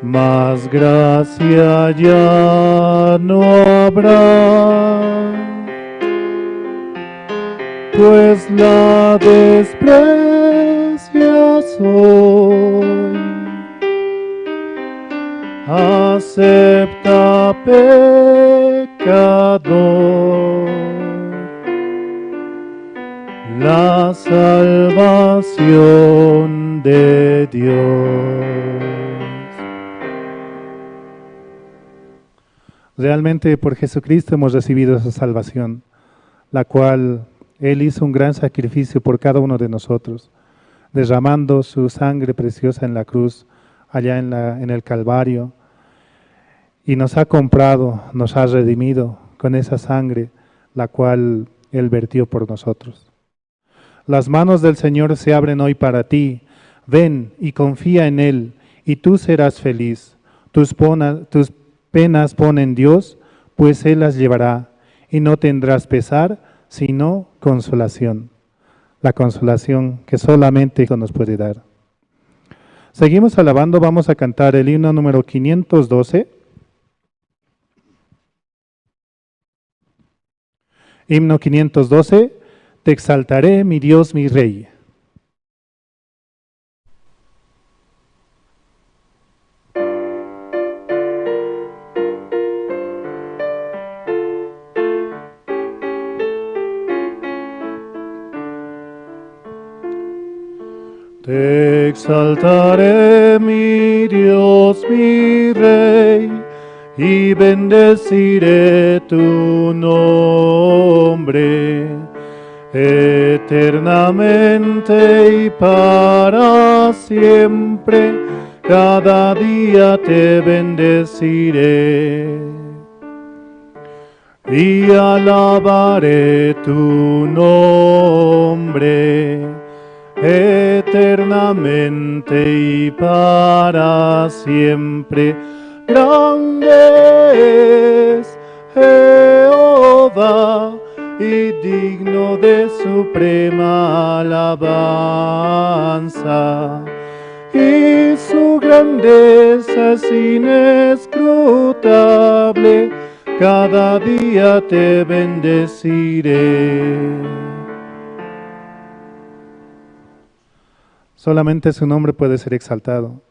más gracia ya no habrá, pues la desprecias hoy. Acepta, pecador, la salvación de Dios. Realmente por Jesucristo hemos recibido esa salvación, la cual Él hizo un gran sacrificio por cada uno de nosotros, derramando su sangre preciosa en la cruz, allá en el Calvario, y nos ha comprado, nos ha redimido con esa sangre, la cual Él vertió por nosotros. Las manos del Señor se abren hoy para ti. Ven y confía en Él, y tú serás feliz. Tus penas pon en Dios, pues Él las llevará, y no tendrás pesar, sino consolación. La consolación que solamente Dios nos puede dar. Seguimos alabando, vamos a cantar el himno número 512. Himno 512, te exaltaré, mi Dios, mi Rey. Te exaltaré, mi Dios, mi Rey, y bendeciré tu nombre eternamente y para siempre. Cada día te bendeciré y alabaré tu nombre eternamente y para siempre. Grande es Jehová y digno de suprema alabanza, y su grandeza es inescrutable. Cada día te bendeciré. Solamente su nombre puede ser exaltado.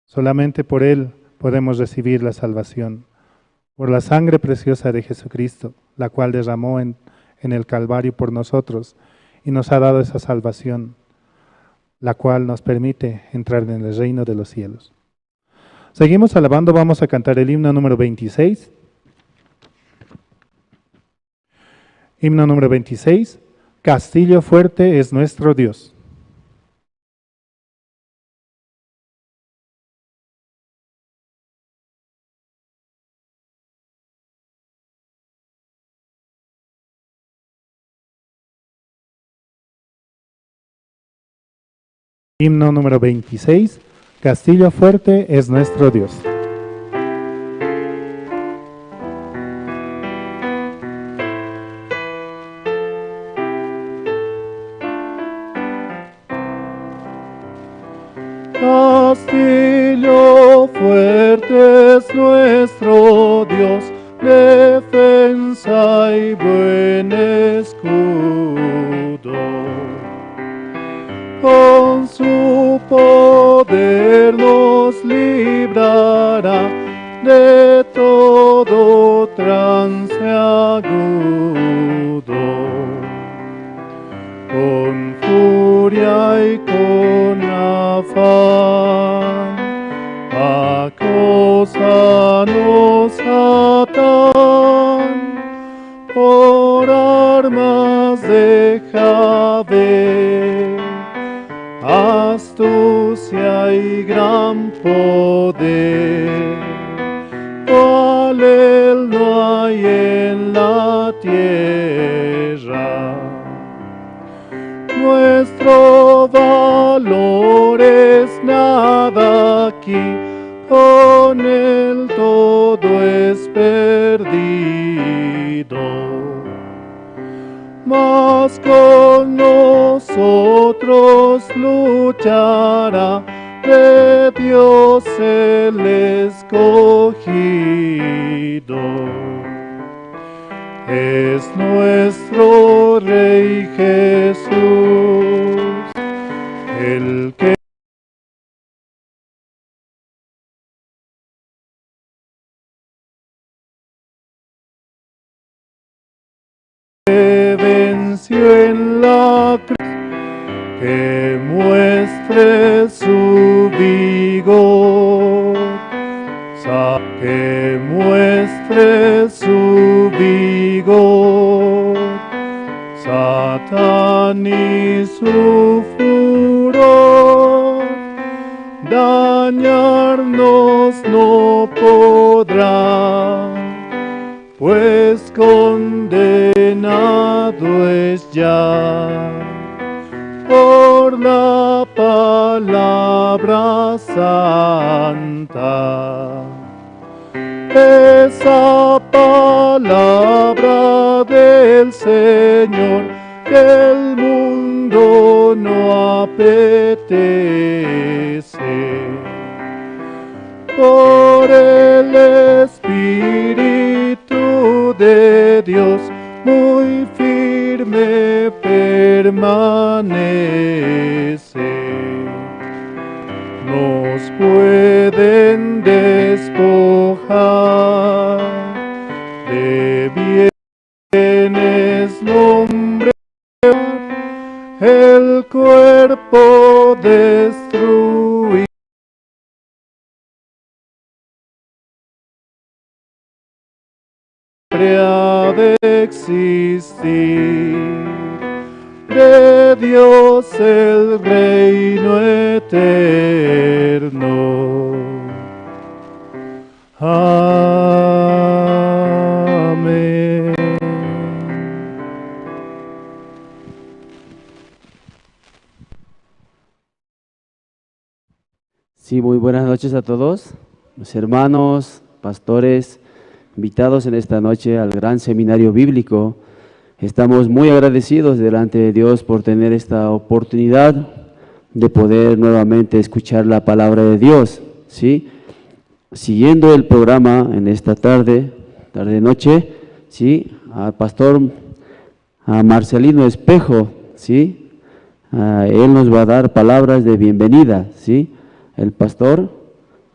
Solamente por Él podemos recibir la salvación. Por la sangre preciosa de Jesucristo, la cual derramó en el Calvario por nosotros y nos ha dado esa salvación, la cual nos permite entrar en el reino de los cielos. Seguimos alabando, vamos a cantar el himno número 26. Himno número 26, Castillo fuerte es nuestro Dios. Himno número 26, Castillo fuerte es nuestro Dios. Castillo fuerte es nuestro Dios, defensa y buen escudo. Con su poder nos librará de todo trance agudo. Con furia y con afán, acósanos atan, por armas de Javé. Astucia y gran poder, cual Él no hay en la tierra. Nuestro valor es nada aquí, con Él todo es perdido. Mas con nosotros luchará de Dios el escogido. Es nuestro Rey Jesús, el que venció en la cruz, que muestre su vigor, que muestre su vigor. Satán y su furor dañarnos no podrá, pues condenado es ya por la palabra santa. Esa palabra del Señor que el mundo no apetece. Por el Espíritu de Dios muy firme permanece. Nos pueden despojar de bienes, nombre, el cuerpo destruir. Ha de existir de Dios el reino eterno. Amén. Sí, muy buenas noches a todos, mis hermanos, pastores, invitados en esta noche al gran seminario bíblico. Estamos muy agradecidos delante de Dios por tener esta oportunidad de poder nuevamente escuchar la palabra de Dios, ¿sí? Siguiendo el programa en esta tarde-noche, ¿sí? Al pastor Marcelino Espejo, ¿sí? Él nos va a dar palabras de bienvenida, ¿sí? El pastor,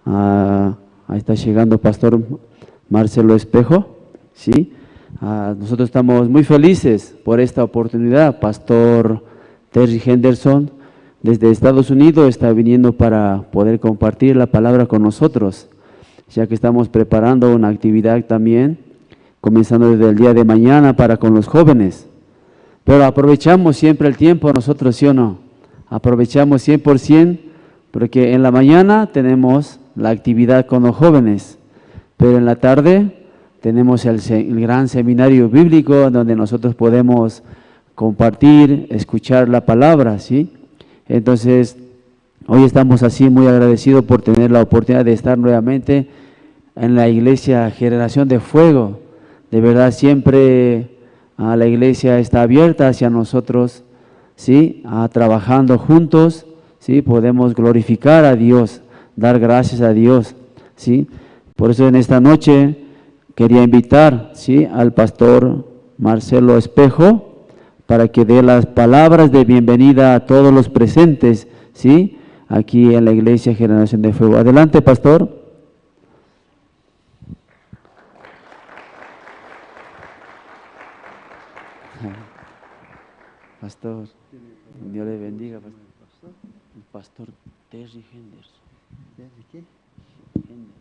ahí está llegando pastor Marcelo Espejo, ¿sí? Nosotros estamos muy felices por esta oportunidad. Pastor Terry Henderson desde Estados Unidos está viniendo para poder compartir la palabra con nosotros, ya que estamos preparando una actividad también, comenzando desde el día de mañana para con los jóvenes. Pero aprovechamos siempre el tiempo nosotros, ¿sí o no? Aprovechamos 100%, porque en la mañana tenemos la actividad con los jóvenes, pero en la tarde tenemos el gran seminario bíblico donde nosotros podemos compartir, escuchar la palabra, ¿sí? Entonces, hoy estamos así muy agradecidos por tener la oportunidad de estar nuevamente en la iglesia Generación de Fuego. De verdad, siempre la iglesia está abierta hacia nosotros, ¿sí? Trabajando juntos, ¿sí? Podemos glorificar a Dios, dar gracias a Dios, ¿sí? Por eso en esta noche quería invitar, ¿sí? Al pastor Marcelo Espejo para que dé las palabras de bienvenida a todos los presentes, ¿sí? Aquí en la iglesia Generación de Fuego. Adelante, pastor. Pastor, Dios le bendiga, pastor. El pastor Terry Henderson. ¿Terry qué? Henderson.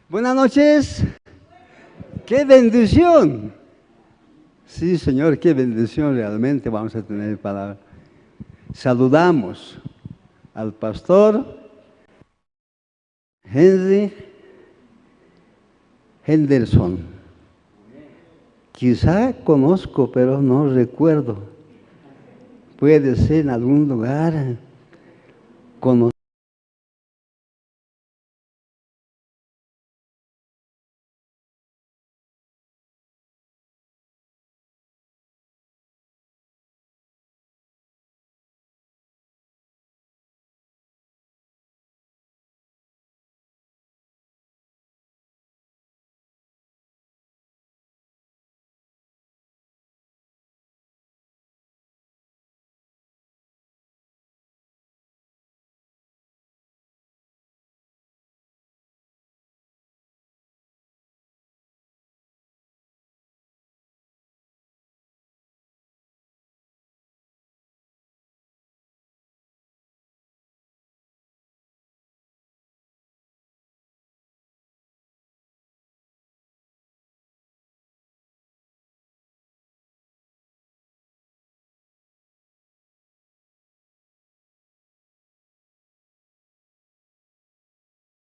Buenas noches. ¡Qué bendición! Sí, Señor, qué bendición realmente vamos a tener para... Saludamos al pastor Henry Henderson. Quizá conozco, pero no recuerdo. Puede ser en algún lugar.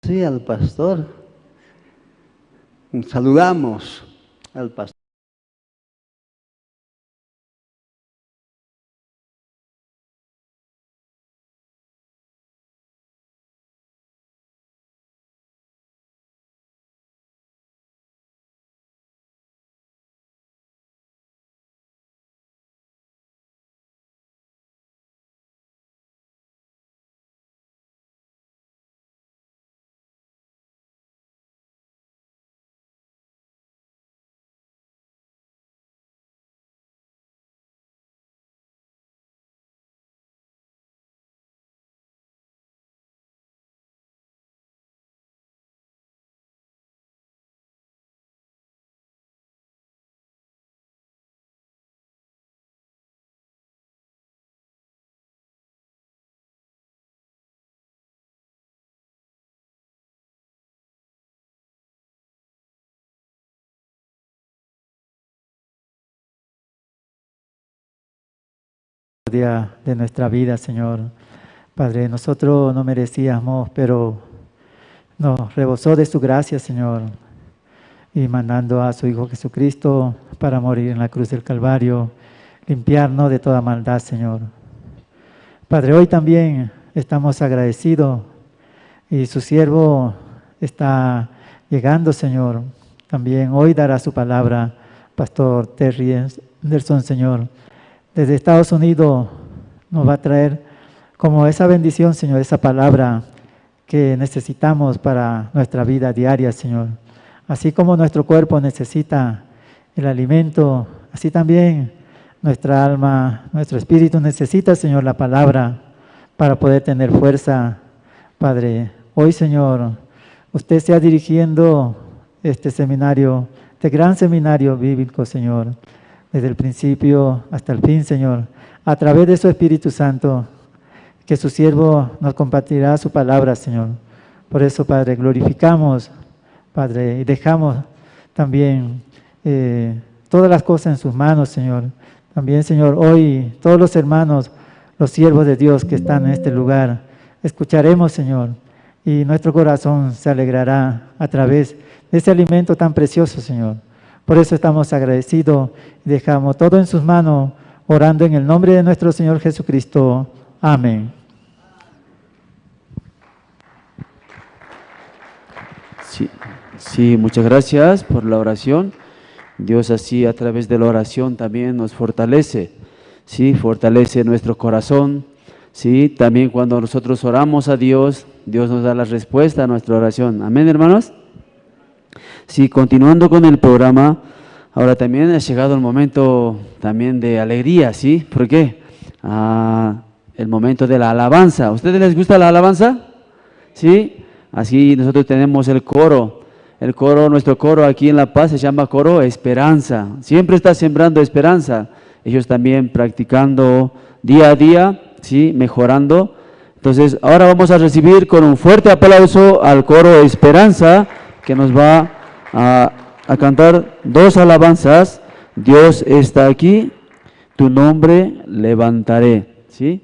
Sí, al pastor. Saludamos al pastor. Día de nuestra vida, Señor. Padre, nosotros no merecíamos, pero nos rebosó de su gracia, Señor, y mandando a su Hijo Jesucristo para morir en la cruz del Calvario, limpiarnos de toda maldad, Señor. Padre, hoy también estamos agradecidos y su siervo está llegando, Señor. También hoy dará su palabra, Pastor Terry Anderson, Señor. Desde Estados Unidos nos va a traer como esa bendición, Señor, esa palabra que necesitamos para nuestra vida diaria, Señor. Así como nuestro cuerpo necesita el alimento, así también nuestra alma, nuestro espíritu necesita, Señor, la palabra para poder tener fuerza. Padre, hoy, Señor, usted está dirigiendo este seminario, este gran seminario bíblico, Señor, desde el principio hasta el fin, Señor, a través de su Espíritu Santo, que su siervo nos compartirá su palabra, Señor. Por eso, Padre, glorificamos, Padre, y dejamos también todas las cosas en sus manos, Señor. También, Señor, hoy todos los hermanos, los siervos de Dios que están en este lugar, escucharemos, Señor, y nuestro corazón se alegrará a través de ese alimento tan precioso, Señor. Por eso estamos agradecidos y dejamos todo en sus manos, orando en el nombre de nuestro Señor Jesucristo. Amén. Sí, muchas gracias por la oración. Dios así a través de la oración también nos fortalece, sí, fortalece nuestro corazón, sí, también cuando nosotros oramos a Dios, Dios nos da la respuesta a nuestra oración. Amén, hermanos. Sí, continuando con el programa, ahora también ha llegado el momento también de alegría, ¿sí? ¿Por qué? El momento de la alabanza. ¿A ustedes les gusta la alabanza? ¿Sí? Así nosotros tenemos el coro. El coro, nuestro coro aquí en La Paz se llama Coro Esperanza. Siempre está sembrando esperanza. Ellos también practicando día a día, ¿sí? Mejorando. Entonces, ahora vamos a recibir con un fuerte aplauso al Coro Esperanza, que nos va a cantar dos alabanzas. Dios está aquí, tu nombre levantaré, ¿sí?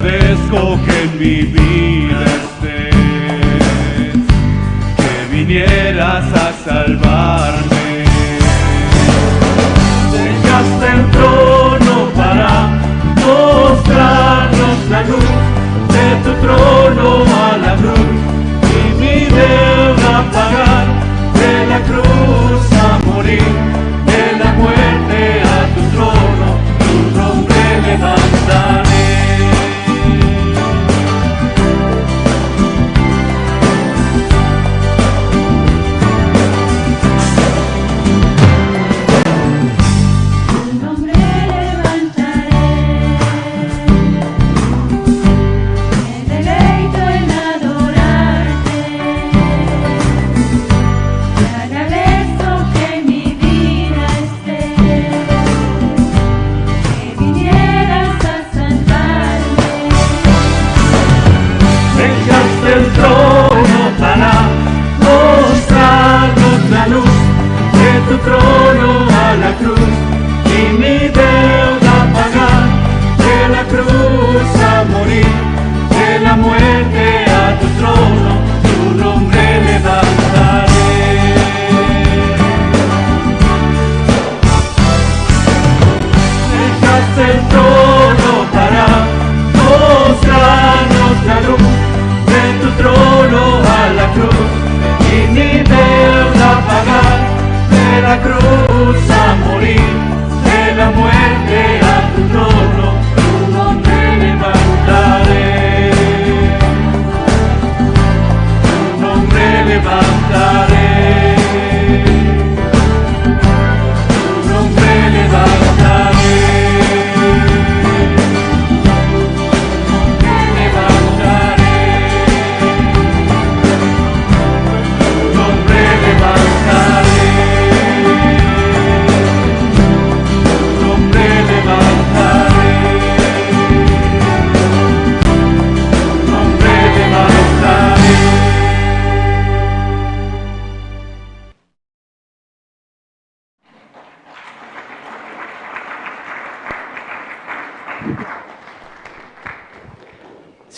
agradezco que en mi vida estés, que vinieras a salvarme. Dejaste el trono para mostrarnos la luz, de tu trono a la cruz, y mi deuda pagar, de la cruz a morir, de la muerte a tu trono, tu nombre levantaré.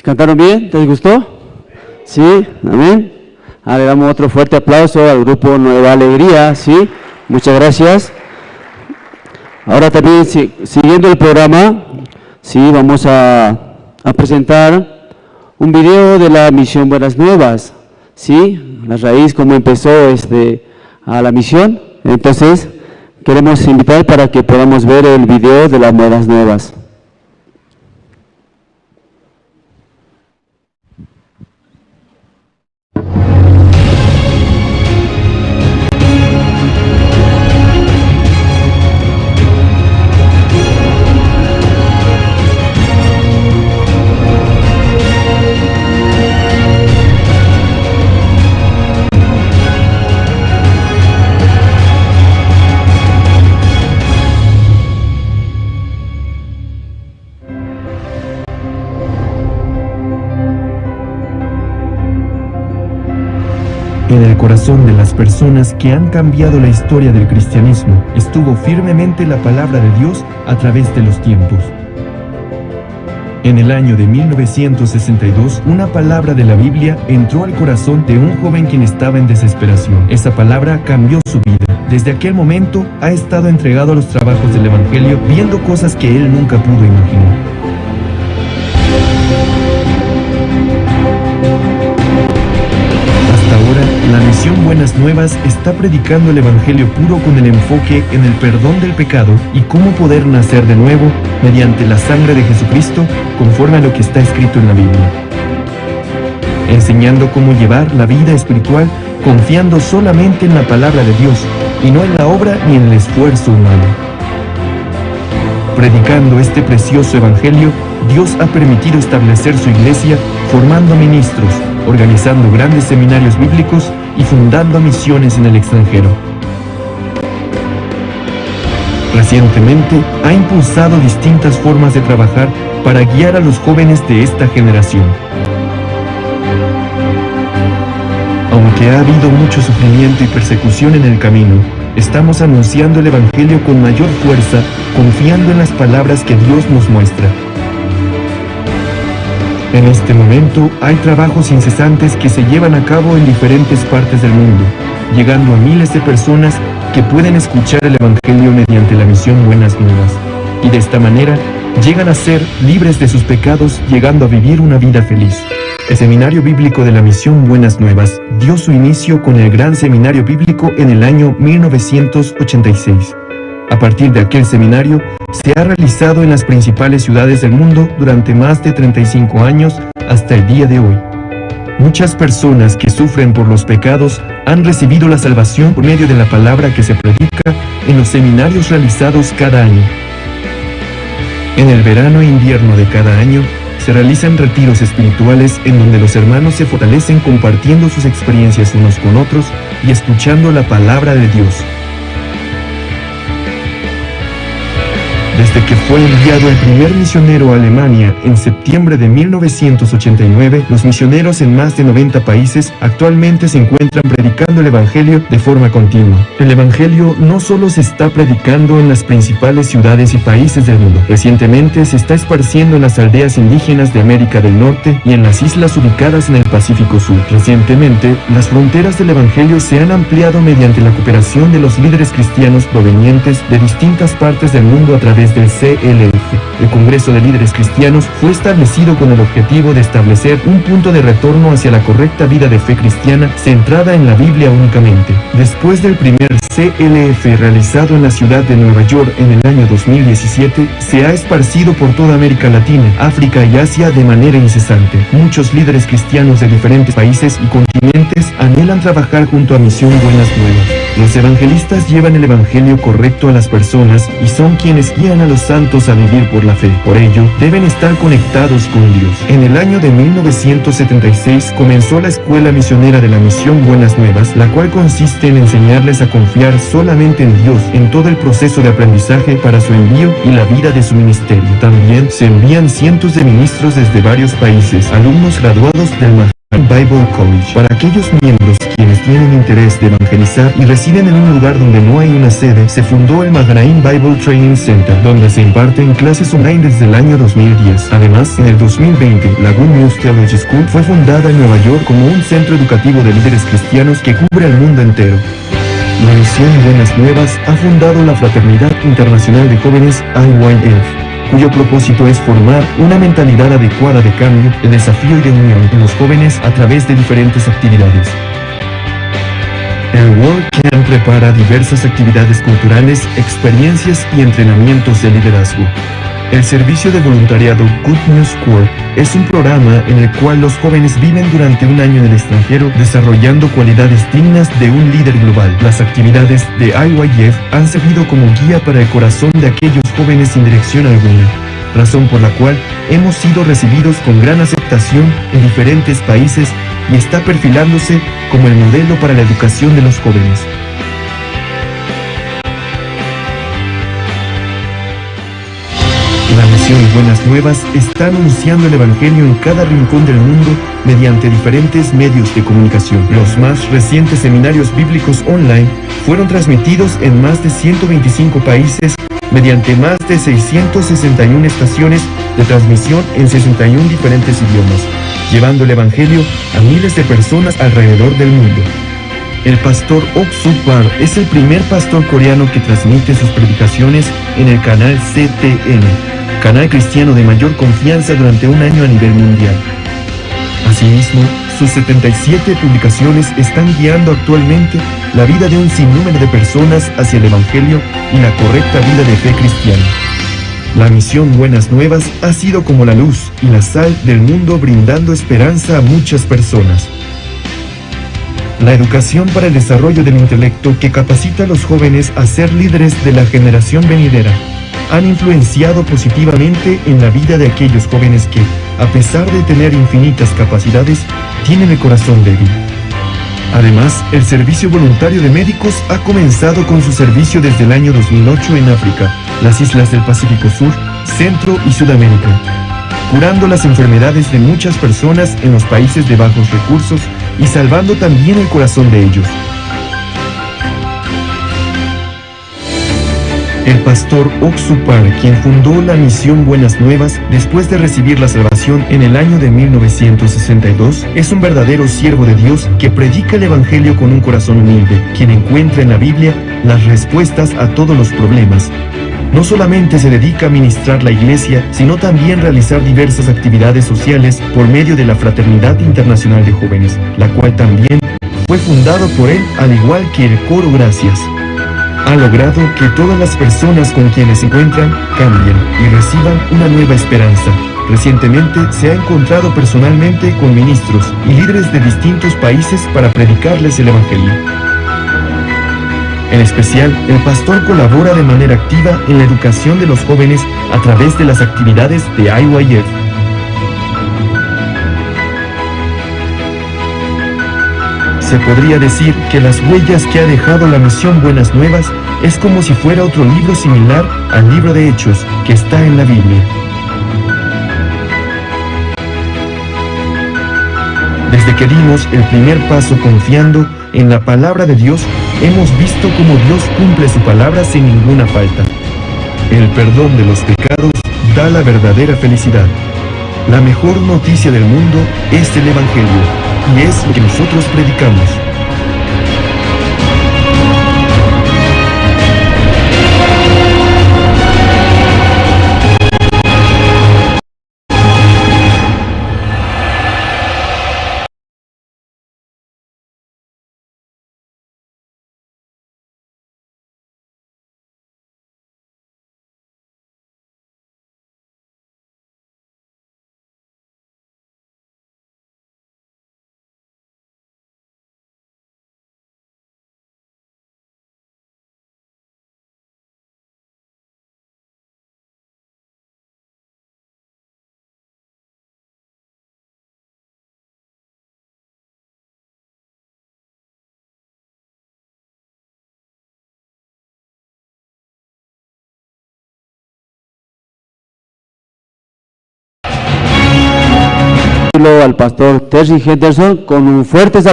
¿Cantaron bien? ¿Les gustó? Sí, amén. Le damos otro fuerte aplauso al grupo Nueva Alegría, sí, muchas gracias. Ahora también, siguiendo el programa, sí, vamos a presentar un video de la misión Buenas Nuevas, sí, la raíz, cómo empezó a la misión. Entonces, queremos invitar para que podamos ver el video de las Buenas Nuevas. En el corazón de las personas que han cambiado la historia del cristianismo estuvo firmemente la palabra de Dios a través de los tiempos. En el año de 1962, una palabra de la Biblia entró al corazón de un joven quien estaba en desesperación. Esa palabra cambió su vida. Desde aquel momento ha estado entregado a los trabajos del Evangelio, viendo cosas que él nunca pudo imaginar. Ahora, la misión Buenas Nuevas está predicando el Evangelio puro con el enfoque en el perdón del pecado y cómo poder nacer de nuevo mediante la sangre de Jesucristo, conforme a lo que está escrito en la Biblia. Enseñando cómo llevar la vida espiritual confiando solamente en la palabra de Dios y no en la obra ni en el esfuerzo humano. Predicando este precioso Evangelio, Dios ha permitido establecer su iglesia formando ministros, organizando grandes seminarios bíblicos y fundando misiones en el extranjero. Recientemente ha impulsado distintas formas de trabajar para guiar a los jóvenes de esta generación. Aunque ha habido mucho sufrimiento y persecución en el camino, estamos anunciando el Evangelio con mayor fuerza, confiando en las palabras que Dios nos muestra. En este momento hay trabajos incesantes que se llevan a cabo en diferentes partes del mundo, llegando a miles de personas que pueden escuchar el Evangelio mediante la misión Buenas Nuevas, y de esta manera llegan a ser libres de sus pecados, llegando a vivir una vida feliz. El Seminario Bíblico de la Misión Buenas Nuevas dio su inicio con el Gran Seminario Bíblico en el año 1986. A partir de aquel seminario, se ha realizado en las principales ciudades del mundo durante más de 35 años hasta el día de hoy. Muchas personas que sufren por los pecados han recibido la salvación por medio de la palabra que se predica en los seminarios realizados cada año. En el verano e invierno de cada año, se realizan retiros espirituales en donde los hermanos se fortalecen compartiendo sus experiencias unos con otros y escuchando la palabra de Dios. Desde que fue enviado el primer misionero a Alemania en septiembre de 1989, los misioneros en más de 90 países actualmente se encuentran predicando el Evangelio de forma continua. El Evangelio no solo se está predicando en las principales ciudades y países del mundo. Recientemente se está esparciendo en las aldeas indígenas de América del Norte y en las islas ubicadas en el Pacífico Sur. Recientemente, las fronteras del Evangelio se han ampliado mediante la cooperación de los líderes cristianos provenientes de distintas partes del mundo a través del CLF. El Congreso de Líderes Cristianos fue establecido con el objetivo de establecer un punto de retorno hacia la correcta vida de fe cristiana centrada en la Biblia únicamente. Después del primer CLF realizado en la ciudad de Nueva York en el año 2017, se ha esparcido por toda América Latina, África y Asia de manera incesante. Muchos líderes cristianos de diferentes países y continentes anhelan trabajar junto a Misión Buenas Nuevas. Los evangelistas llevan el evangelio correcto a las personas y son quienes guían a los santos a vivir por la fe. Por ello, deben estar conectados con Dios. En el año de 1976 comenzó la Escuela Misionera de la Misión Buenas Nuevas, la cual consiste en enseñarles a confiar solamente en Dios en todo el proceso de aprendizaje para su envío y la vida de su ministerio. También se envían cientos de ministros desde varios países, alumnos graduados del Bible College. Para aquellos miembros quienes tienen interés de evangelizar y residen en un lugar donde no hay una sede, se fundó el Maharaim Bible Training Center, donde se imparten clases online desde el año 2010. Además, en el 2020, la Good News Theology School fue fundada en Nueva York como un centro educativo de líderes cristianos que cubre el mundo entero. La Misión Buenas Nuevas ha fundado la Fraternidad Internacional de Jóvenes IYF, cuyo propósito es formar una mentalidad adecuada de cambio, de desafío y de unión en los jóvenes a través de diferentes actividades. El World Camp prepara diversas actividades culturales, experiencias y entrenamientos de liderazgo. El servicio de voluntariado Good News Corps es un programa en el cual los jóvenes viven durante un año en el extranjero desarrollando cualidades dignas de un líder global. Las actividades de IYF han servido como guía para el corazón de aquellos jóvenes sin dirección alguna, razón por la cual hemos sido recibidos con gran aceptación en diferentes países y está perfilándose como el modelo para la educación de los jóvenes. La Misión Buenas Nuevas está anunciando el Evangelio en cada rincón del mundo mediante diferentes medios de comunicación. Los más recientes seminarios bíblicos online fueron transmitidos en más de 125 países mediante más de 661 estaciones de transmisión en 61 diferentes idiomas, llevando el Evangelio a miles de personas alrededor del mundo. El pastor Ok Suk Bar es el primer pastor coreano que transmite sus predicaciones en el canal CTN, canal cristiano de mayor confianza durante un año a nivel mundial. Asimismo, sus 77 publicaciones están guiando actualmente la vida de un sinnúmero de personas hacia el Evangelio y la correcta vida de fe cristiana. La Misión Buenas Nuevas ha sido como la luz y la sal del mundo, brindando esperanza a muchas personas. La educación para el desarrollo del intelecto que capacita a los jóvenes a ser líderes de la generación venidera han influenciado positivamente en la vida de aquellos jóvenes que, a pesar de tener infinitas capacidades, tienen el corazón débil. Además, el Servicio Voluntario de Médicos ha comenzado con su servicio desde el año 2008 en África, las islas del Pacífico Sur, Centro y Sudamérica, curando las enfermedades de muchas personas en los países de bajos recursos y salvando también el corazón de ellos. El pastor Oxupar, quien fundó la misión Buenas Nuevas después de recibir la salvación en el año de 1962, es un verdadero siervo de Dios que predica el Evangelio con un corazón humilde, quien encuentra en la Biblia las respuestas a todos los problemas. No solamente se dedica a ministrar la iglesia, sino también realizar diversas actividades sociales por medio de la Fraternidad Internacional de Jóvenes, la cual también fue fundado por él, al igual que el Coro Gracias. Ha logrado que todas las personas con quienes se encuentran cambien y reciban una nueva esperanza. Recientemente se ha encontrado personalmente con ministros y líderes de distintos países para predicarles el Evangelio. En especial, el pastor colabora de manera activa en la educación de los jóvenes a través de las actividades de IYF. Se podría decir que las huellas que ha dejado la misión Buenas Nuevas es como si fuera otro libro similar al libro de Hechos que está en la Biblia. Desde que dimos el primer paso confiando en la palabra de Dios, hemos visto cómo Dios cumple su palabra sin ninguna falta. El perdón de los pecados da la verdadera felicidad. La mejor noticia del mundo es el Evangelio, y es lo que nosotros predicamos. Al pastor Terry Henderson con un fuertes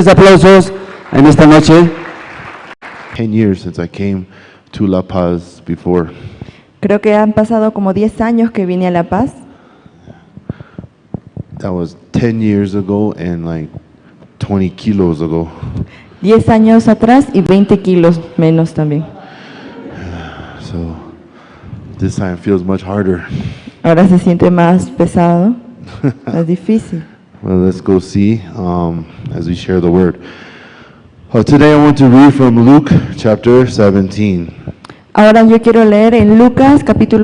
aplausos. En esta noche. 10 years since I came to La Paz before. Creo que han pasado como 10 años que vine a La Paz. That was 10 years ago and like 20 kilos ago. 10 años atrás y 20 kilos menos también. So this time feels much harder. Ahora se siente más pesado, más difícil. Well, let's go see as we share the word. Today I want to read from Luke chapter 17. Ahora yo quiero leer en Lucas capítulo.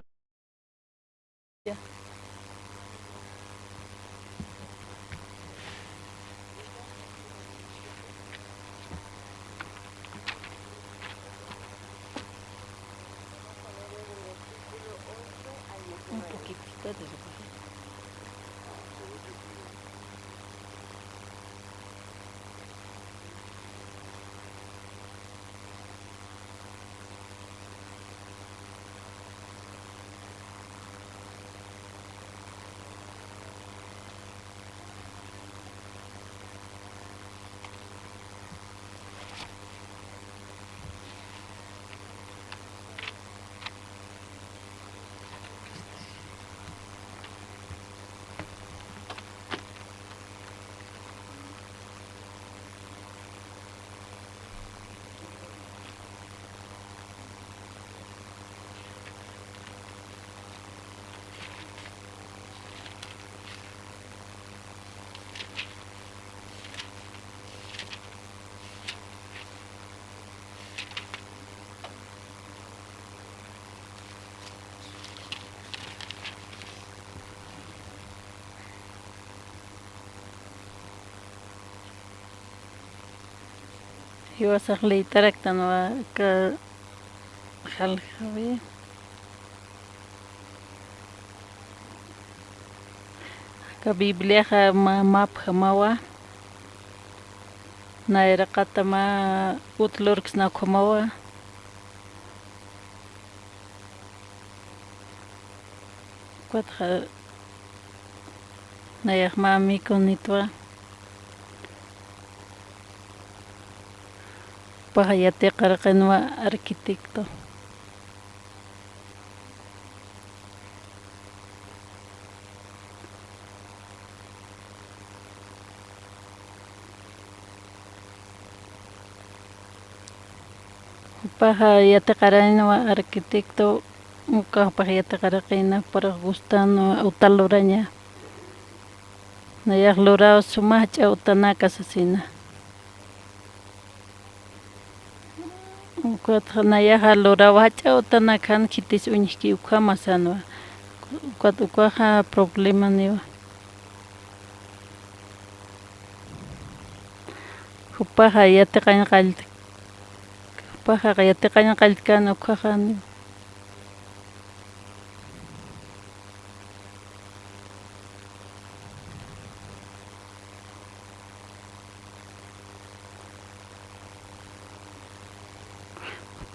Iwasaqlay taraktanwa ka halhawi ka Biblia ka map hamawa naira katama utlurks na kumawa kwatha nayak mami konitwa Upaqa yatiqarqanwa arquitecto. Upaqa yatiqarqanwa arquitecto. Upaqa yatiqarqina para Gustavo Autaloraña. Nayaq lurao sumaq ch'awtanaka sasina. Ukatqa nayaqa lurawa ch'awtanakan kitis uñiqki ukama sanwa. Ukaqa problema niwa. Upaqa yatiqaña qallqan ukaqa niwa.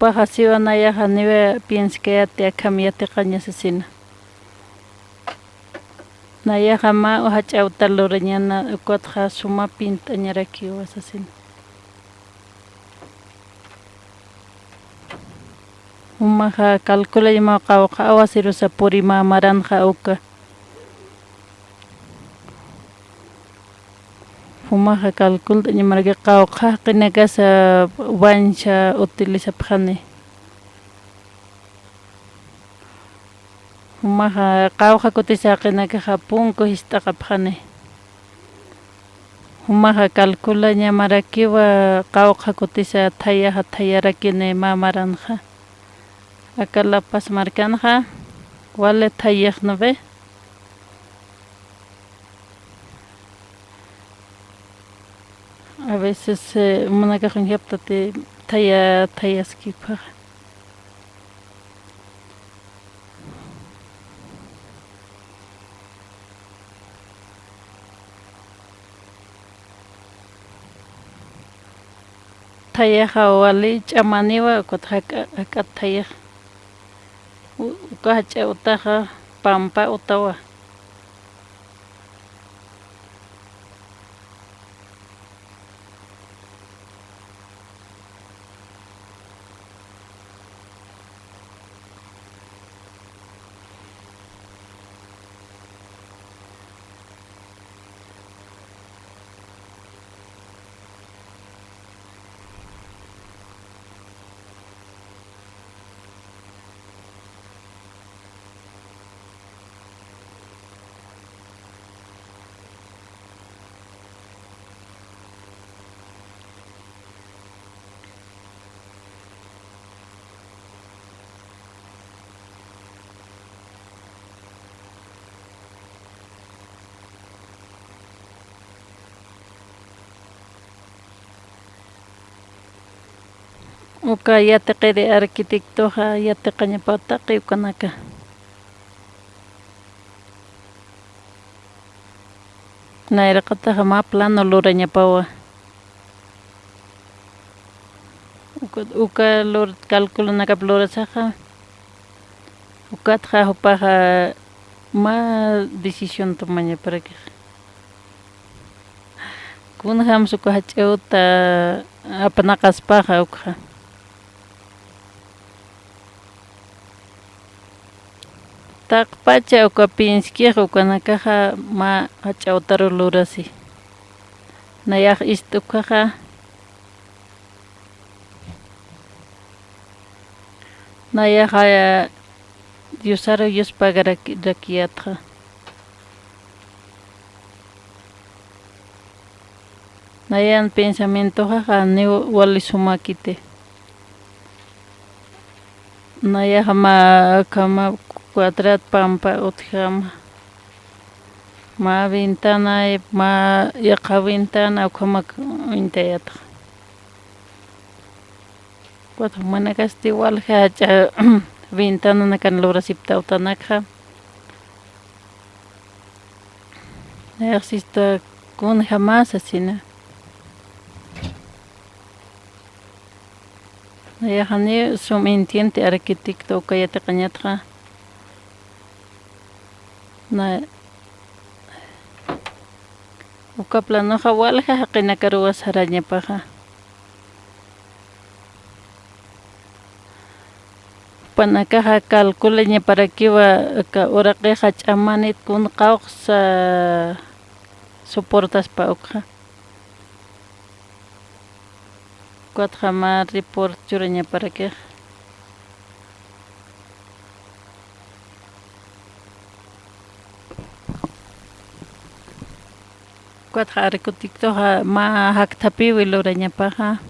Upaqa siwanayaqa niwa piensa que yatiqami yatiqaña sasina. Nayaqa ma hach'awta lurañana ukatqa suma pintañarakiwa sasina. Umaqa calculallama qawqa awasirusa purima maranqa uka. Umaqa calculta ñamarqa qawqa qinakasa wancha utilizapaqani. Umaqa qawqa kutisa qinakaqa punku hist'aqapaqani. Umaqa calcula ñamarakiwa qawqa kutisa thayarakini mamaranja. Acalapas marcanja, wale thayaqnabe. A veces manakajan yaptate thayaskipaq. Thayaqa wali ch'amaniwa ukatqa akat thayaq. Ukaqa ch'awtaqa pampa utawa. Uka yatiqiri arquitectoqa yatiqañapawtaqi ukanaka. Nayraqataqa ma plano lurañapawa. Uka calculanaka lurasaqa. Ukatqa upaqa ma decisión tomaña para que. Kunhams uka hach'awta apanaqaspaqa uka. Taqpacha uka pinskiqa ukanakaqa ma hach'awtaru lurasi. Nayaq istukaqa nayaqa Diosaro Diospaqa rakiyatqa. Nayan pensamientoqa ni wali sumakite. Nayaqa ma kama cuadrat pampa utjama. Ma ventana ma yaqa ventana ukama intayatqa. Cuatro manakasti walha ventana nakan lurasipta utanakha. Existe con jamás asina. Yahani sum entiende arquitecto kayata kañatra. Na uka plano hawalha haqina karuwas haraña paja. Panakaja calculeña para que va ora que hachamanit kun causa soportas pa okja. Cuat jamás report churaña para que. Cuat jare kutikto ha ma haktapi wiloraña paja.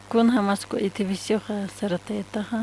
Kun jamás ko itivisyo ka sarateta ha.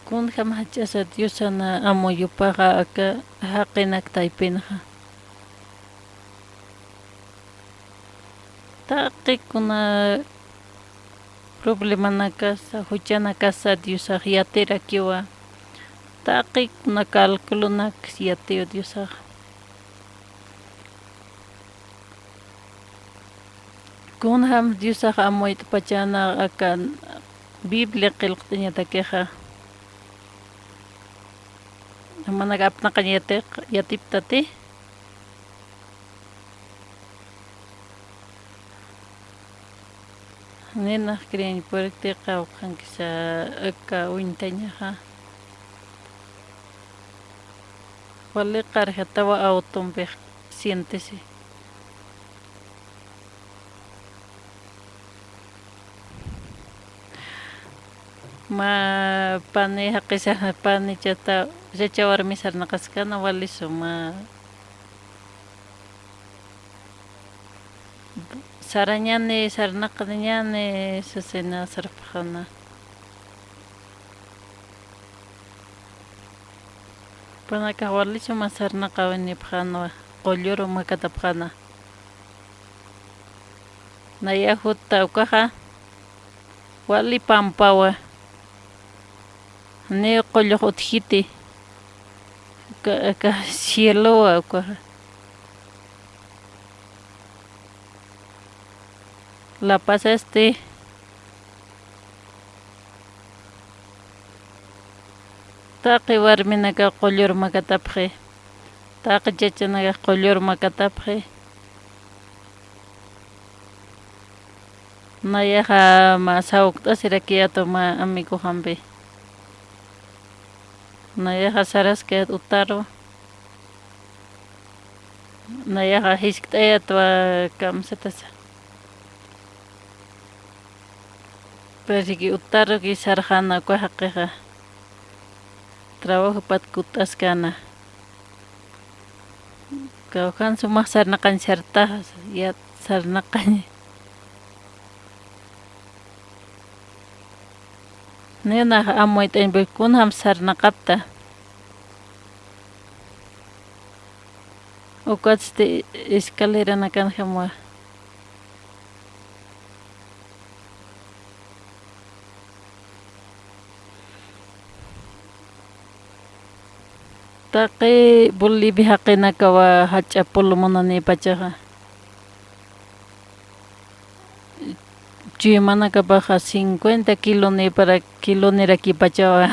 Kun jamás hachasa Dios ana amoyupaga acá haqinak taipinaja. Taqi kuna problema na casa, huchana casa Dios yatera kiwa. Taqi kuna cálculo na yateo Dios. Kun ham Dios amoyt pachana acá Biblia qilqtiña takeja. Managap na kanyete yatip tati. Nena creen por te kaukan kisa ka uintanya ha. Wale karhatawa autombe siéntese. Ma pane hakisa pane chata jachawar misar nakaskana wali suma saranyane sarnakanyane susena sarpahana panaka wali suma sarnakawani phana qolloro makatapkhana nayahut tawkaha wali pampawa ne qollo uthiti ka cielo ka la paz Taqi warminaqa qullur makatapqi. Taqi chachanaqa qullur makatapqi. Nayaqa ma sawuqt'asirakiyato ma amigo hampi. Nayaqa sarasqa utaro. Nayaqa hisk't'ayatwa kamsatasa. Pariki utaro ki sarjana kuajaqiqa. Trabajo patkutasqana. Kawhan sumaq sarnaqan sartajas ya sarnaqan. Nena amoy t'inbuykunam sarnaqapta. Uqachti escalera nakan hamwa. Taqi Bolivia haqina kawa hach'apul munani pachaqa. Chimana kapaqa 50 kilo ni para kilo niraki pachawa.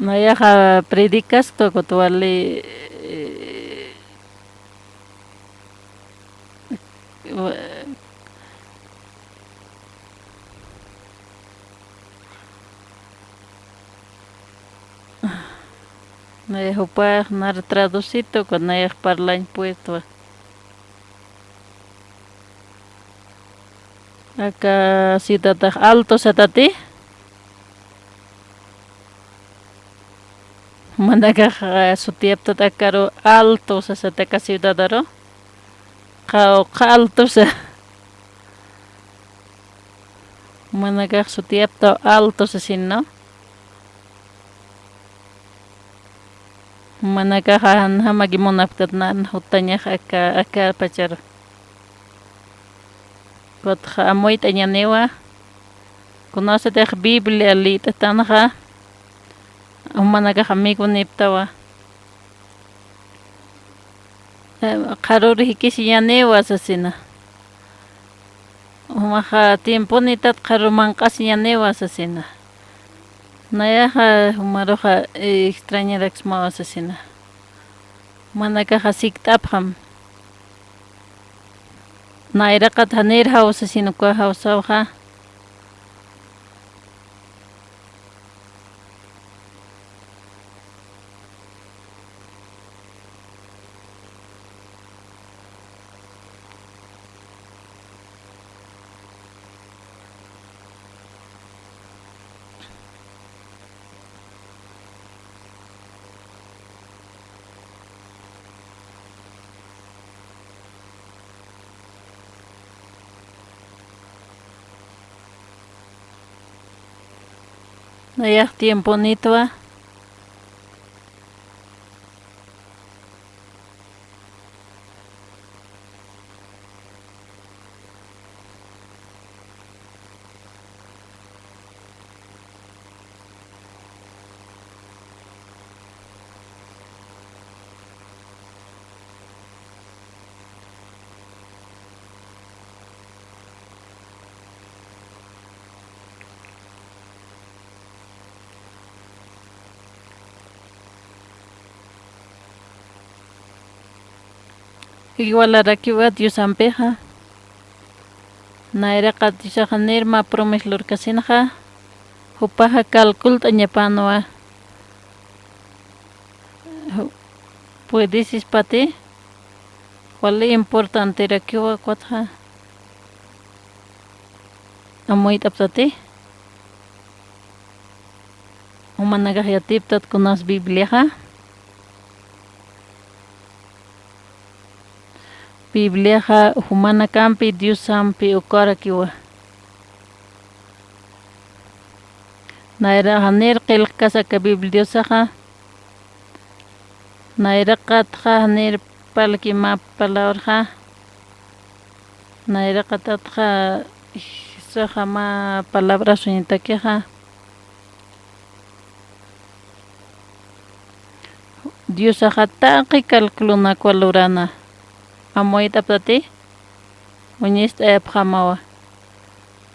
Nayaqa predicas tokotuali Naya upah nar traducito con naya parlañ puesto. Acá ciudad alto satati. Manaka sutiap tatakaro alto sa sataka ciudadaro. Kau alto sa. Manaka sutiap to alto sa sino. Manaka han hamagimonaptat nan hutanya aka pacar. Kot amoy tañanewa. Conoce de Biblia li tatanaha. Manaka amigo niptawa. Karori hikisi yanewa sasina. Umaha tiempo nitat karumankasi yanewa sasina. Nayaha humaroja extraña raxmawa sasina. Manaka hasiktapham. Nairakat hanir hausa sino kwa hausa. Nayak tiempo nitwa. Igual arakiwa Dios ampeja. Naira qatishaqa nirma promes lurkasinaqa. Hupaja calculta ñapanwa. Puedes pati. ¿Cuál es importante rakiwa kwatja? Amoy tapsati. Umanaga yatiptat kunas Biblia. Biblia humana campi Dios sampi ukara kiwa. Naira hanir qil kasa ka Biblia saha. Naira qatha hanir palki ma palawrha. Naira qatatha saha ma palabra suñita keha. Dios saha taqi calculuna kualurana. Amoy tapati. Uñis pamawa.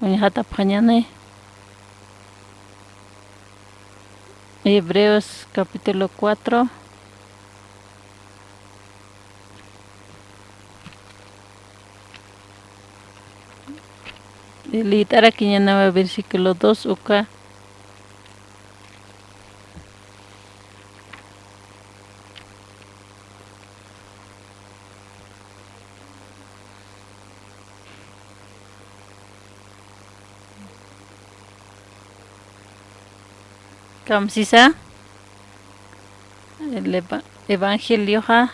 Uñi hataphañane. Hebreos capítulo 4. Litara Quiñanaba versículo 2 uka. Kamsisa el evangelio ha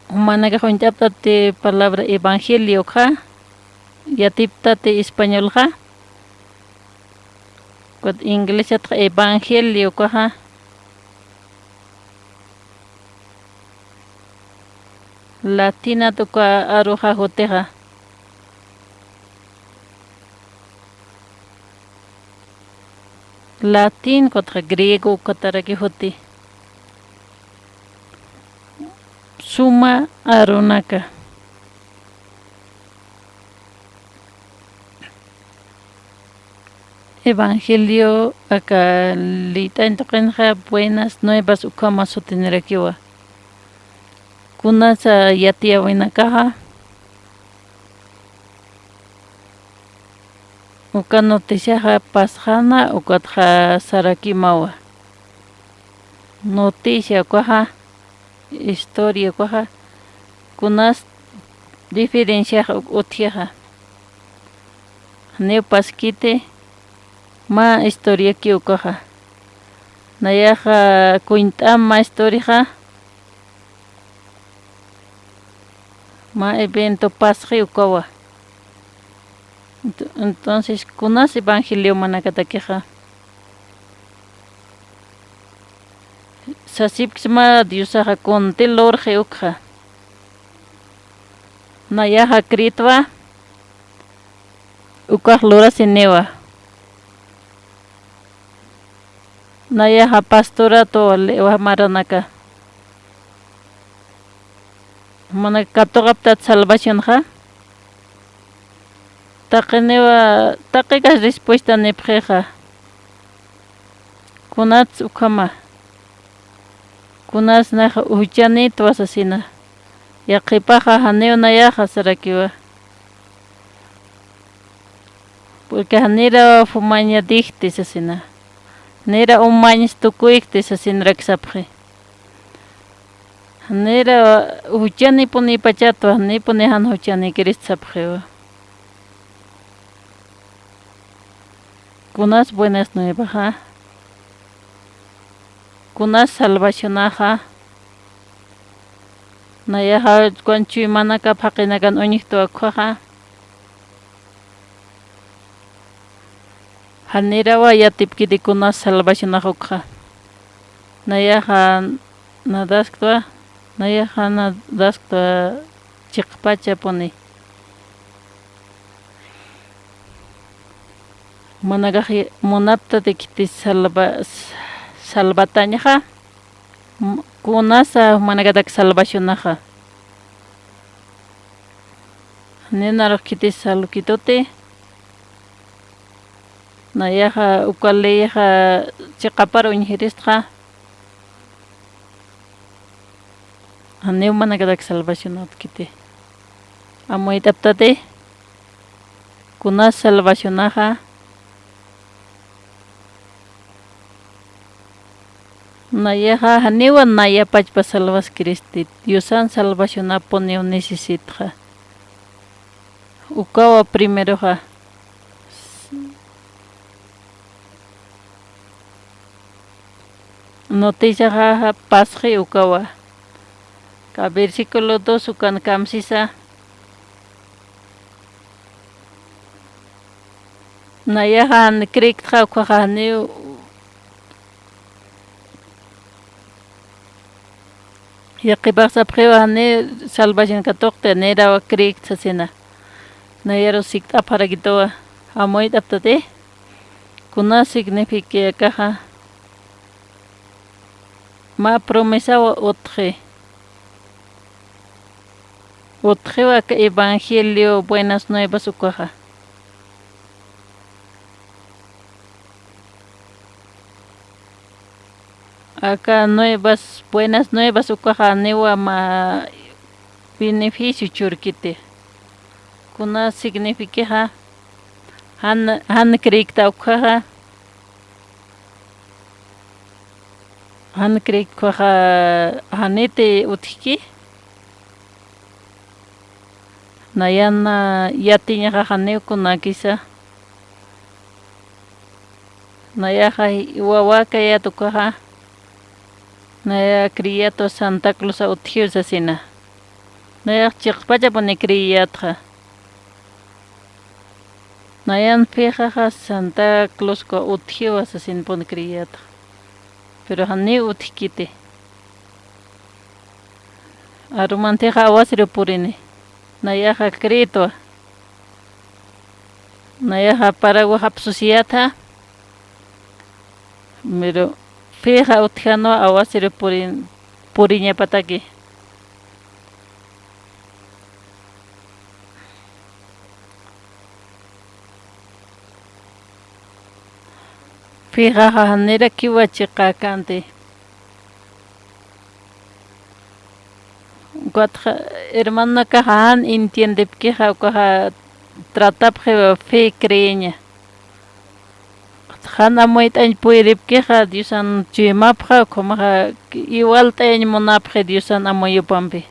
humana que te palabra evangelio ha yatiptate español ha con inglés at evangelio ha latina toka aroha hoteha latín contra griego contra que hote suma aronaka evangelio acá lita entonces buenas nuevas ukama sotener aquí wa kunasa yatia buena caja uka noticia pasjana uka saraki mawa noticia kwaha historia kwaha kunas diferencia utieha ne paskite ma historia ki ukaha nayaha kuinta ma historia ma evento pasje ukawa. Entonces, kunas evangelio manakatakeja. Sasipsma diusaja conte lorje ukja. Nayaja kritva. Ukaj lora senewa. Nayaja pastorato lewa maranaka. Manakatogaptat salvación ja. Taqinewa taqigas respuesta nepjeja kunats ukama kunas naja uchanit wasasina yaqipaja haneo nayaja sarakiwa porque hanera fumaña dicte sasina nera umañis tukuikte sasinraksapje hanera uchani puni pachatwa ni puni han uchani kiritsapjewa. Kunas buenas nuevas, ¿ja? Kunas salvación, ¿ja? Nayaha cuanchu manaka pakinagan uñito akwa, hanirawa yatipki de kunas salvación akwa. Nayaha nadaskwa chikpacha poni. Managaji monapta de kiti salvatañaja kunasa managadak salvacionaja nenaro kiti salukitote nayaja ukaleja chikaparo injiristra aneu managadak salvacionat kiti amoitaptate kunas salvacionaja nayaha haniwa naya pachpa salvas Cristi Diosan salvación aponeo necesita ukawa primero ha noticia ha pasje ukawa ka versículo 2 ukan kamsisa nayaha krek ha ukaha ne Yaqibasa prueba salvación katokte nera wa krik sasena nayaro sikta para gitoa amoit aptate kuna significa caja ma promesa wa otre wa que evangelio buenas nuevas ukaja acá buenas nuevas ukaja newa ma beneficio churkite. Kuna significa han krikta ukaja. Han krikta hanete utiki. Nayana yatinya haneu kuna kisa. Nayaja iwawaka ya tukaja. Naya criato Santa Claus uthius asina. Naya chiqpacha pone criatra. Nayan fijaja Santa Claus ko uthius asin pone criatra. Pero hani uthikite. Arumanteja awasiro purine. Nayaja crito. Nayaja paragua hapsusiata. Pero fija utjano awasiro puriña pataki. Fija hanera kiwa chiqakante. Hermano kahan entiende que ha tratapje fe creña. Hana moita en puerip queja diusan chimapja como igual te monapje diusan amoyo pampi.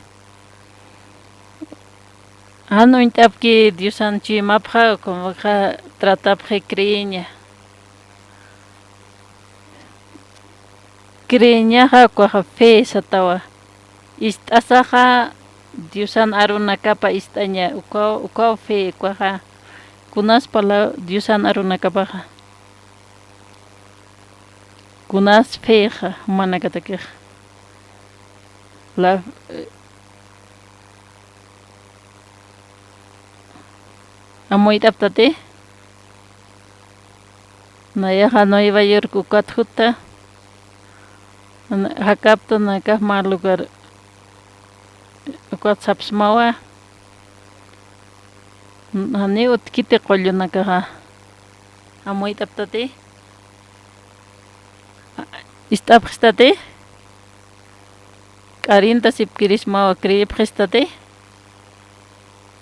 Hano intapki diusan chimapja como tratapje creña. Creña ha coja fe satawa. Istasaja diusan aruna capa istaña uka fe coja. Kunas pala diusan aruna capa. Kunas feja manakatakej. La amoitaptate. Nayaja no iba yor kukatjuta. Hakapto nakah mar lugar. Ukat sapsmawa. Hani utkite qollo nakaja. Amoitaptate. Istapxtate. Karinta sipkirisma kripxtate.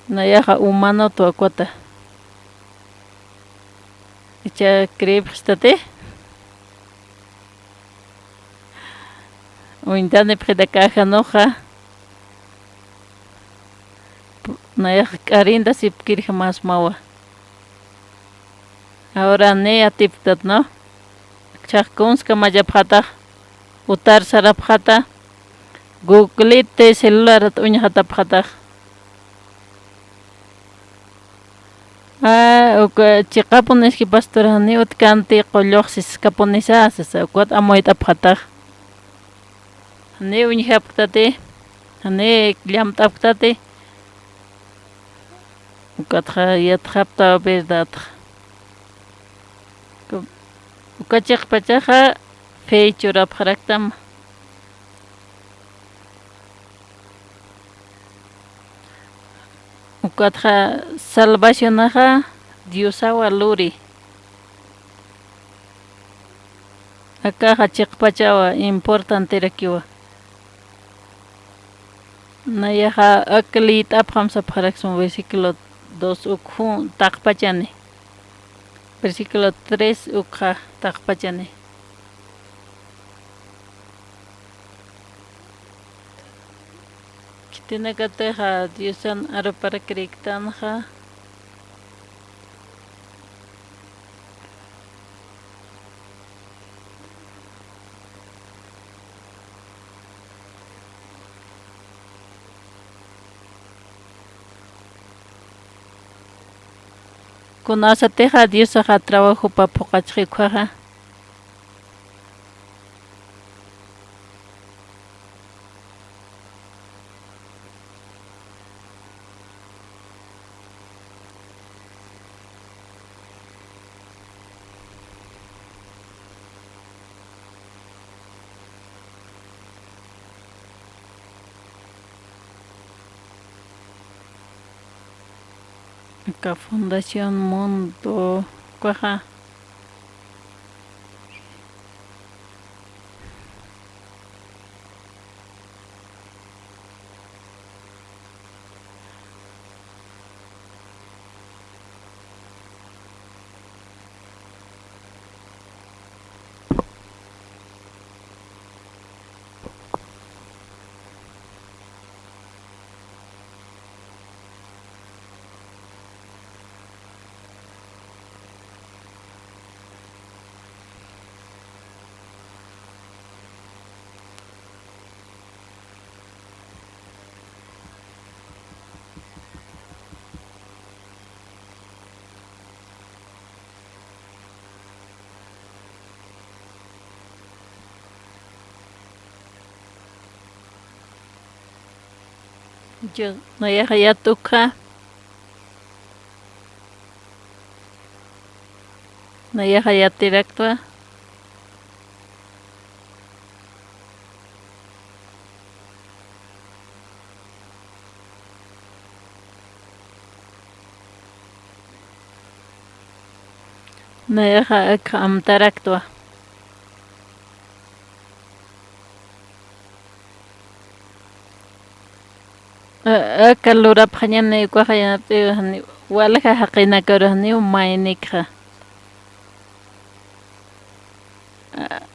Nayaja humano to acuata. Echa kripxtate. Uintane predakaja noja. Nayaja karinta sipkirja más mawa. Ahora ne atiptat, ¿no? Chakkunska mayapjata utar sarapjata googlete celular uñajatapjata uka chiqapuneski pastorani utkante qolloqsis kapunisasas ukat amoitapjata ne uñajapjtate ne llamtapjtate ukatja yatjapta verdad. Ukachik pachaja feichurap haraktam. Ukatja salvacionaja Diosawa luri. Acá hachik pachawa importante rakiwa. Nayaja aklit aphamsa harakson versículo 2 ukhu takpachane. Versículo 3 ukha takpachane. Kitinakateja Diosan arapara kriktanja. Kunasateja Diosaja trabajo pa pokachikuaja. Acá Fundación Mundo Cuaja. Yo no ya tuka. No ya tiraktua. No ya amtaraktua. Kalura panyane kwa hayana hani wala ka hakina karahni umainikha.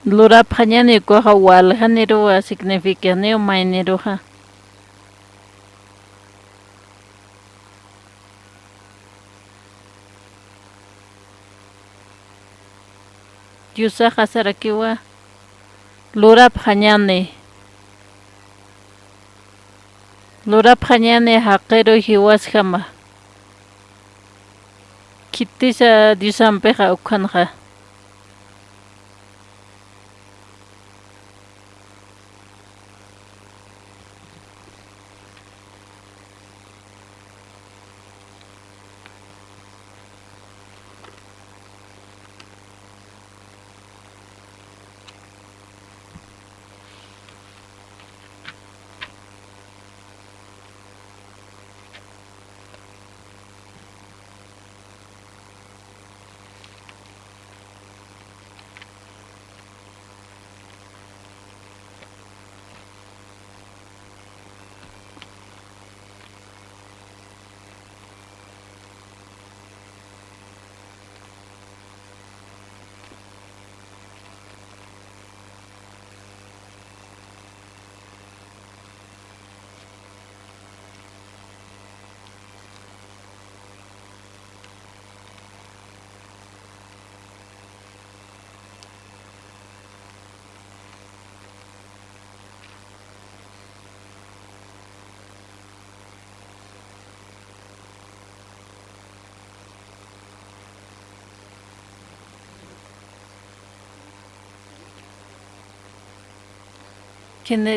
Lura panyane kwa wala haniru significa ne umainiruha. Yusa hasarakiwa lura panyane. Lura panyane haqero hiwas kama. Kitisa disampeja ukanja.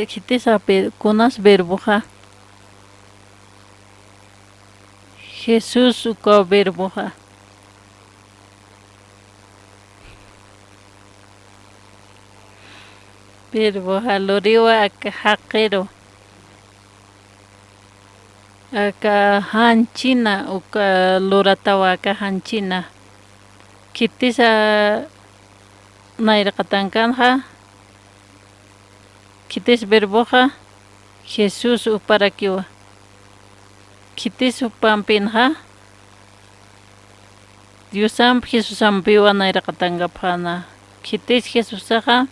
Kitisa kunas verboja. Jesús uka verboja. Verboja loriwa aka haqero. Aka hanchina uka loratawa aka hanchina. Kitisa nairaqatankanja. Kitis verboja Jesús uparakiwa. Kitis upampinja Diosam Jesús ampiwa nairaqatangapana. Kitis Jesúsaja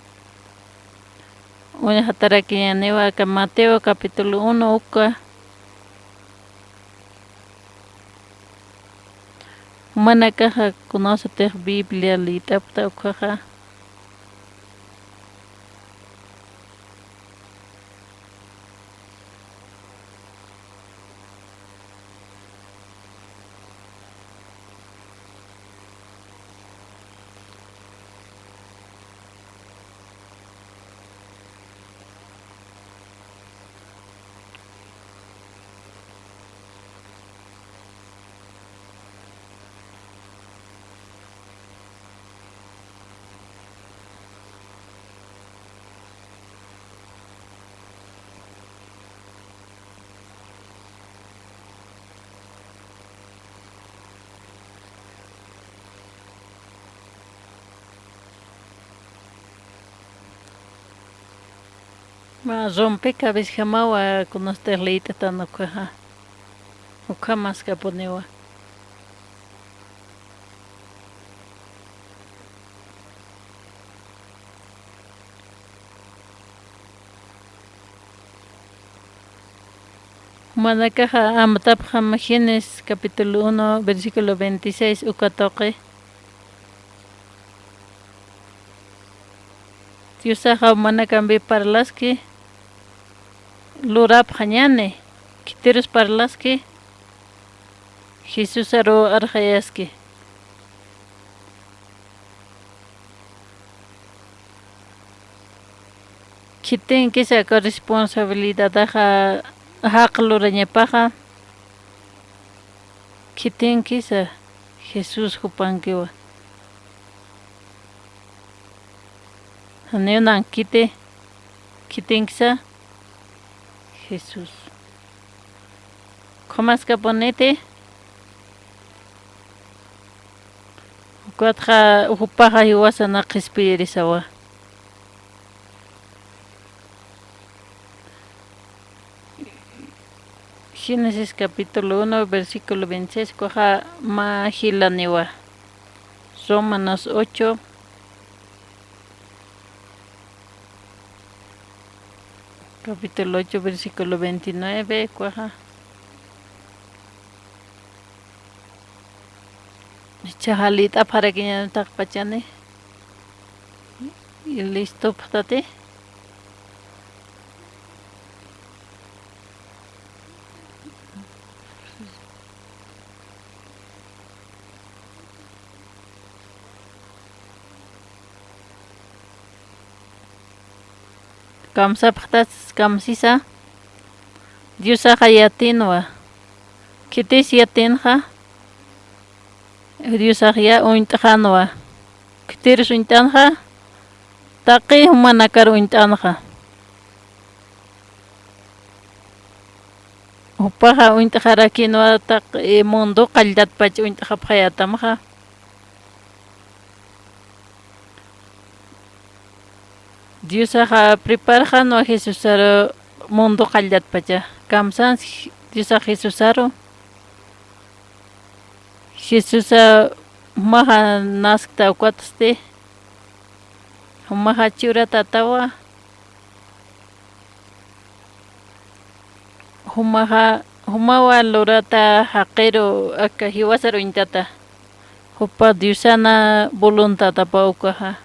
una hatarakiñaniwa ka Mateo capítulo 1 uka manakaja conoce Biblia litapta ukaja. Ma rompe cabeza jamawa conocer leita tan ukaja. Ukamas kaponewa. Manakaja amatap Génesis capítulo 1 versículo 26 ukatoque. Diusaja manakambi parlaski lurap hañane kiteros parlaski Jesús aro arjayaski. Kiten que se responsabilidad daja haqlurañapaqa kitinkisa Jesús hupankiwa haneonan kitinkisa Jesús Comasca ponete Cuatro upaja hiwasana qhispirisawa Génesis capítulo 1 versículo 26 coja mahilaniwa Romanos 8 capítulo 8 versículo 29 coja Chajalita para que ya no te pachane y listo patate Kamsa patas kamsisa Dios hayatinwa kitis yatinha Dios ya uintajanwa kitir uintanja taqi humanakar uintanja upaja uintajara kinwa taq mundo qallat pach uintaja phayatamja Dios preparajanwa Jesús mundo qallat pacha kamsan Dios Jesúsaro Jesús maha naskta cuataste maha chura tatawa humawa lorata haqero aka hiwasaro intata hupa diosana voluntad apaukaha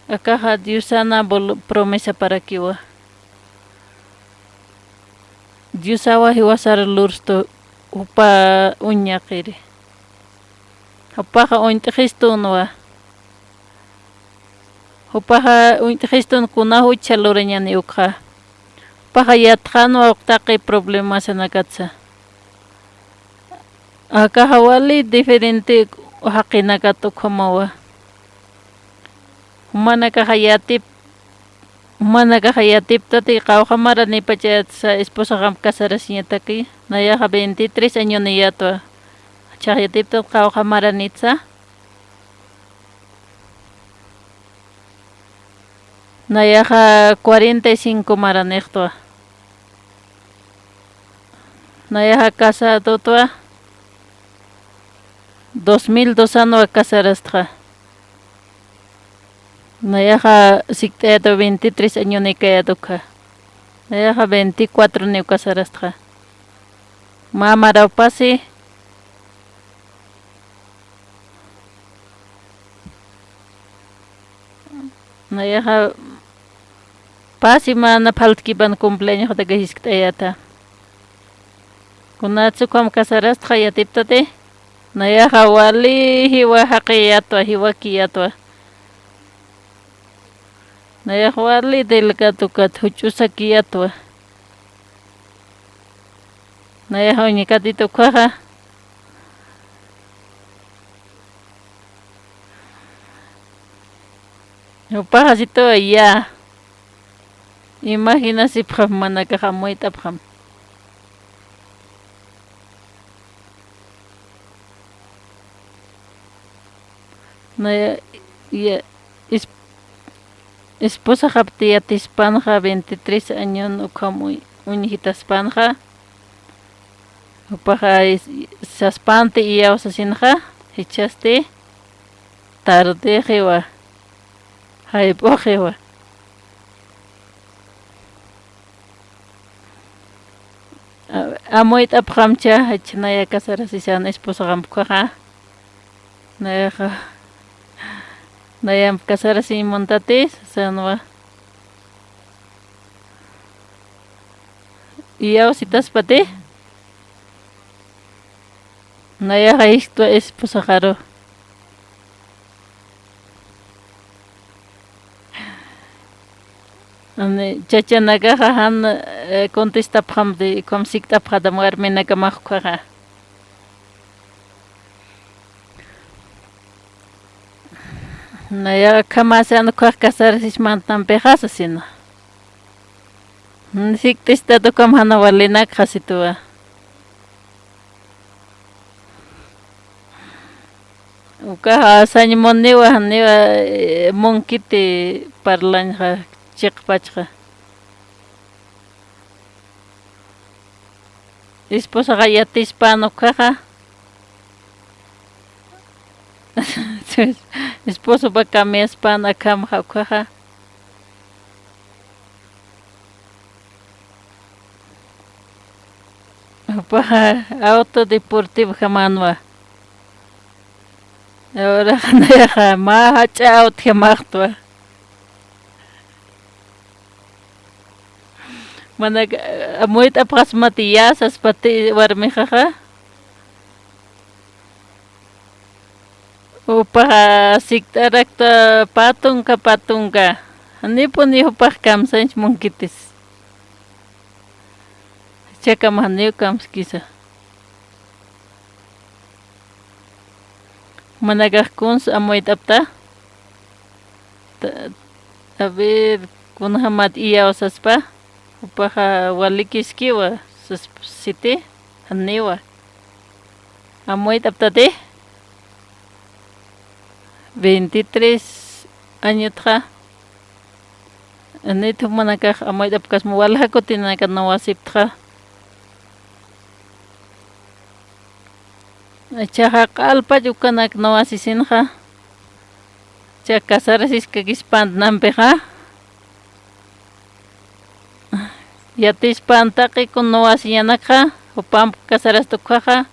akaha diosana promesa para kiwa diosawa hiwasaro lursto hupa uñaqiri Hupaja uintijistunwa Hupaja uintijistun kunahu chaloreñani ukha Paja yatjanwa uktaqi problema sanakatsa Akaja wali diferente haqinakatu kumawa Humanaka hayatip tati qawhamara ni pachatsa esposa gam casarasiñataki Nayaja 23 años ni yatwa Chayatipta qawqa maranitsa Nayaja 45 maranektua Nayaja casado tua 2002 ano casarastra Nayaja sikteato 23 años ni kayaduka Nayaja 24 ni casarastra Mamara pasi Nayaja pasi mana faltkiban cumpleaños de gahiskayata Kunatsu kam casarastra yatiptate Nayaja wali hiwa haqiyatwa hiwa kiyatwa Nayaja wali delicado kat huchusa kiyatwa Nayaja uñikatito kwaja Upajasito ya Imagina si pham manakahamoy tapham Na ya esposa haptiatispanja 23 años ukamuy uñijitaspanja Upaja saspante iya usasinja hichaste tarde jewa Haipojewa Amoit apramcha hachnaya casarasisan esposa gamkaja Nayam casarasi montatis sanwa Iya usitas pate Naya haistua esposa jaro Ane chachanaka han contestapam de comsictapra da muerme nagamajquara. Naya kamasano casar mantan pejasa sino. Siktista to kam hana walena khasitua. Uka sañmoniwa haniwa monkite parlanya chiqpachqa. Esposa gayatis pano caja. Esposo va cames pan a cam caja. Paja auto deportivo jamanwa. Ahora ja ma chao tjamartwa. Mana amuit apras Matías aspati warmijaja. Upa siktarakta patunga. Anipo ni upah kamsanch monkitis. Chakam haniu kamskisa. Managahkuns amuit apta. A ver, kunhamat iya osaspa. Upaha walikiskiwa siti haniwa. Amuit aptate. 23 años tra. Anito manakah amuit apkas muwalha ko tinakan nawasip tra. Chaha kalpa yukanak nawasisinha. Cha kasarasis kagispand nampeha. Yatis pantaki kun nawasiyanakha. Upam kasaras tukhaha.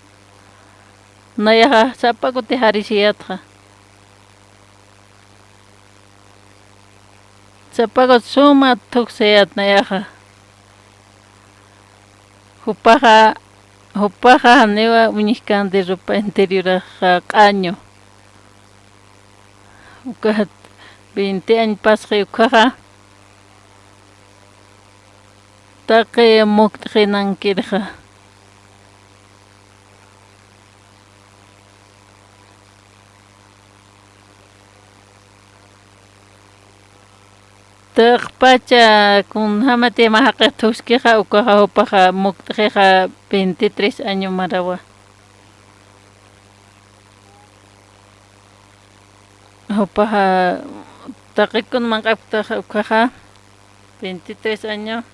Nayaha sapa ko te harisiyatha. Sapa ko suma tukseyat nayaha. Hupaha haniwa uñiscan de ropa interior año. Ukahat 20 años pasque ukaha. Take muktrinan kirja. Pacha kun hamate mahaka tuskija ukaha upaha muktrija 23 años marawa. Upaha takikun mangapta ukaha 23 años.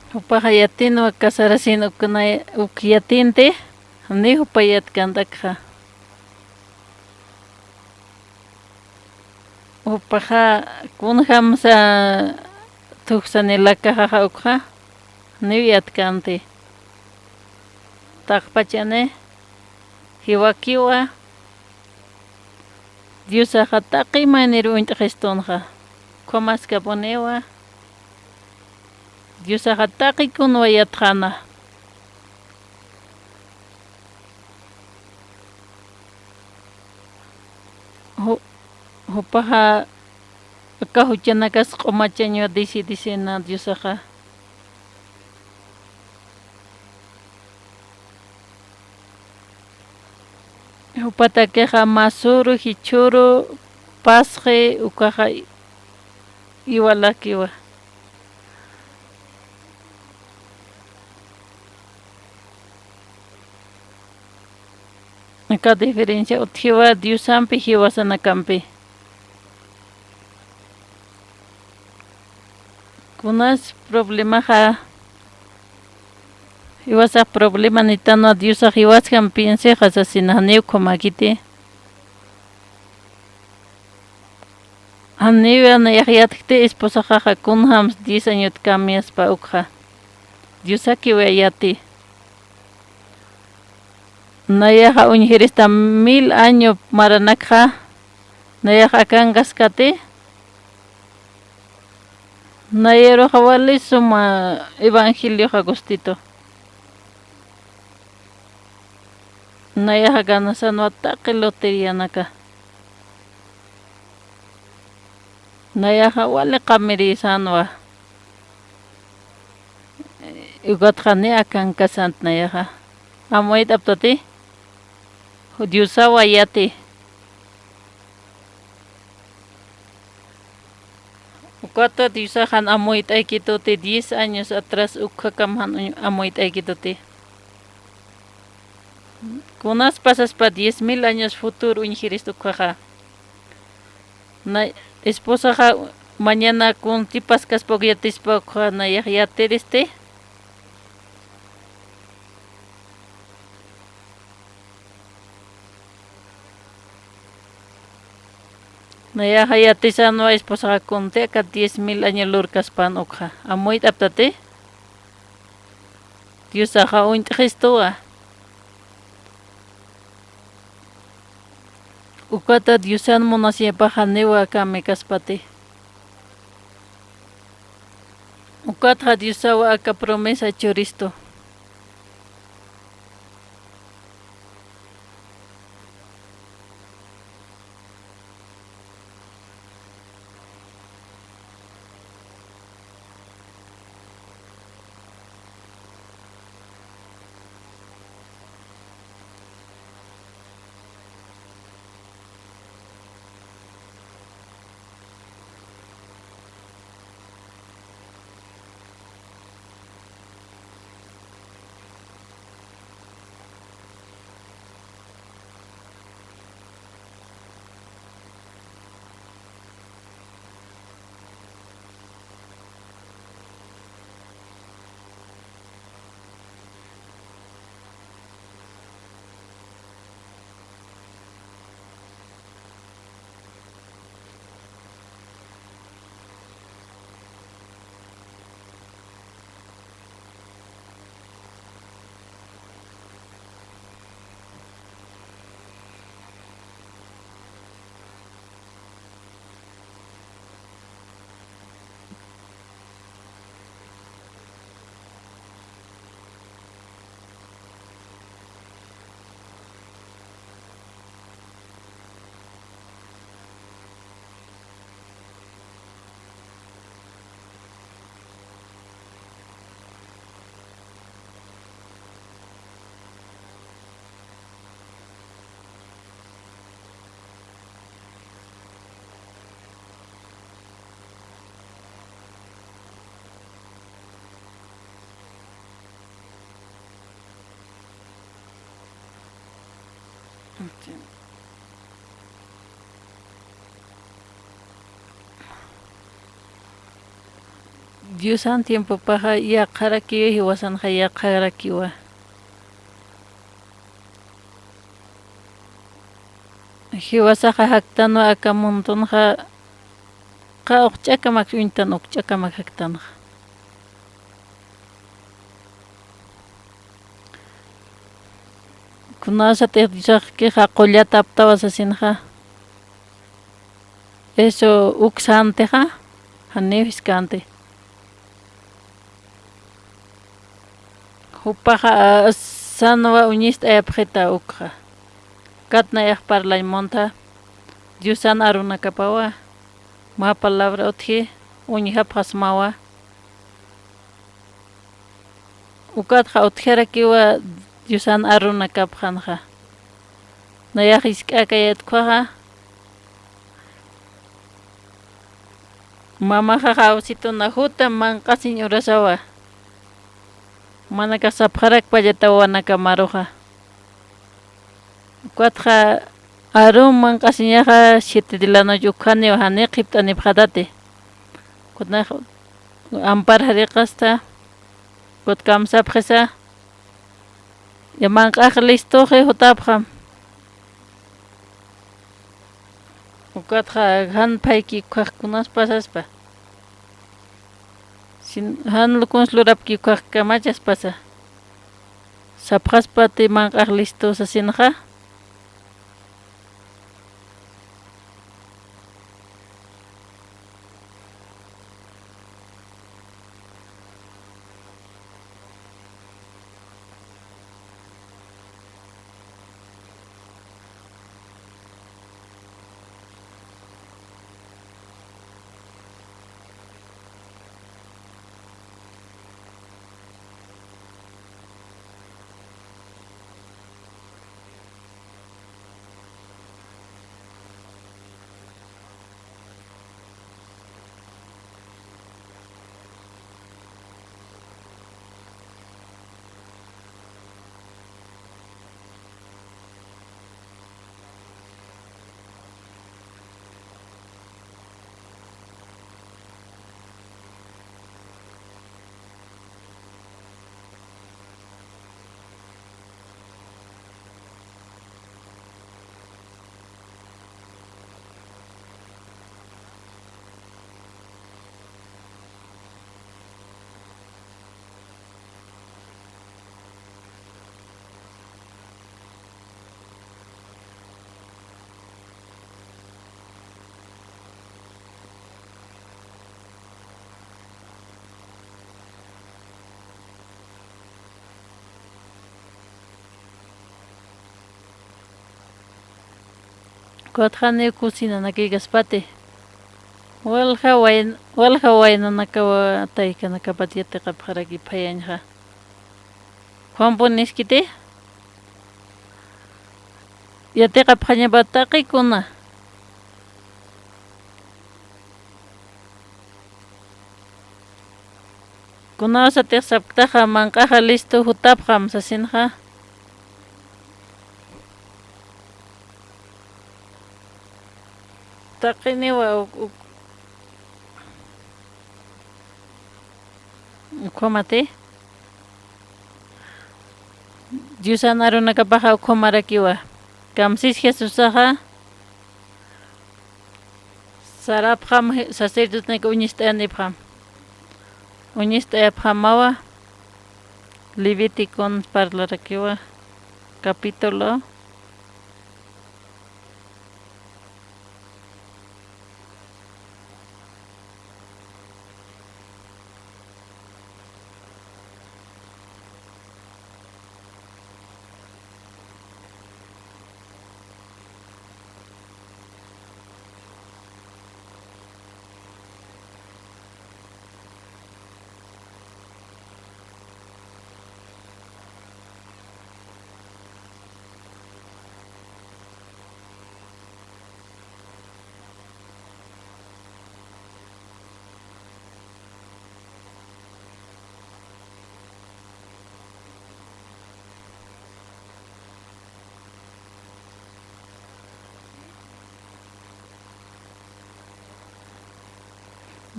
Upahayatin wa kasarasin ukiyatinte ni upayat kandakha. Upaha kunham sa tuksanilakaha ukha ni yatkante. Takpachane hiwakiwa Dios hataki maniru intrestonha. Komaska ponewa Dios hataki kunwa yatrana. Hupaha kahuchanakas qomachanyo disi na Dios aha. Hupatakeha masuru hichuru pasje ukaha iwalakiwa. Acá diferencia uthiwa diusampi hiwasana kampi. Kunas problema ha hiwasa problema nitano diusa hiwaskan piense hasasina haneu komagite. Haneu ana yahyatite esposa ha kunhams 10 años kamias pa ukha. Diusa kiwayati. Nayaha unjirista 1000 años maranakha. Nayaha kangaskate. Nayero hawali suma evangelio hagostito. Nayaha ganasan wataqi lotería naka. Nayaha wale qamirisanwa. Ugatqani akan kasant nayaha. Amoit aptati. Diusawa yati. Ukata diusahan amoit aikitote 10 años atrás ukhakamhan amoit aikitote. Kunas pasas pa 10,000 años futuro unjiristo ukhaja. Na esposa ja mañana con tipas kaspogiatis pa ukha na yateriste. Naya hayatisan wa esposa conte ka 10,000 años lurkas pan ukha. Amoit aptate. Dios aja unt Cristoa. Ukata Diosan monasia pajanewa kame kaspate. Ukata Diosawa aka promesa choristo. Diosan tiempo paja ya karakiwa hiwasan haya karakiwa. Hiwasa haktano akamunton ka okchaka makuntan okchaka makaktan. Kunasa te disak que hakolla taptaba sasinha. Eso uksante ha haneviskante. Hupaja sanwa unista epjeta ukha. Katna yah parlay monta. Diosan aruna kapawa. Ma palabra otje. Unija pasmawa. Ukatja otjera kiwa Diosan aruna kapjanja. Nayah iskakayat kwaja. Mama jajawsito najuta man kasin urasawa. Manaka sapjarak payatawana kamaroja. Cuatro arum casiñaja 7 de la noche ukani ohane qiptani bhadate. Kutna ampar hariqasta kut kamsa bhesa. Yaman qaq listo je hotapha. Ukatja han paiki qaq kunas pasaspa. Sin han lukuns lurapki qaq kamachas pasa. Sapjaspa te man qaq listo sasinja. Ukwatjani kusina nakigaspati. Walha wayna nakawa tayka nakapatiete kapharaki payanja. Juan Poniskite. Yate kaphaña bataki kuna. Kuna sa te saptaja mankaja listo hutapjam sa sinja. Takini wa ukomate. Diusan aruna kapaja ukomarakiwa. Kamsis Jesusaja. Sarapjam sacerdote unista anipjam. Unista apjamawa. Levítico parlarakiwa. Capítulo.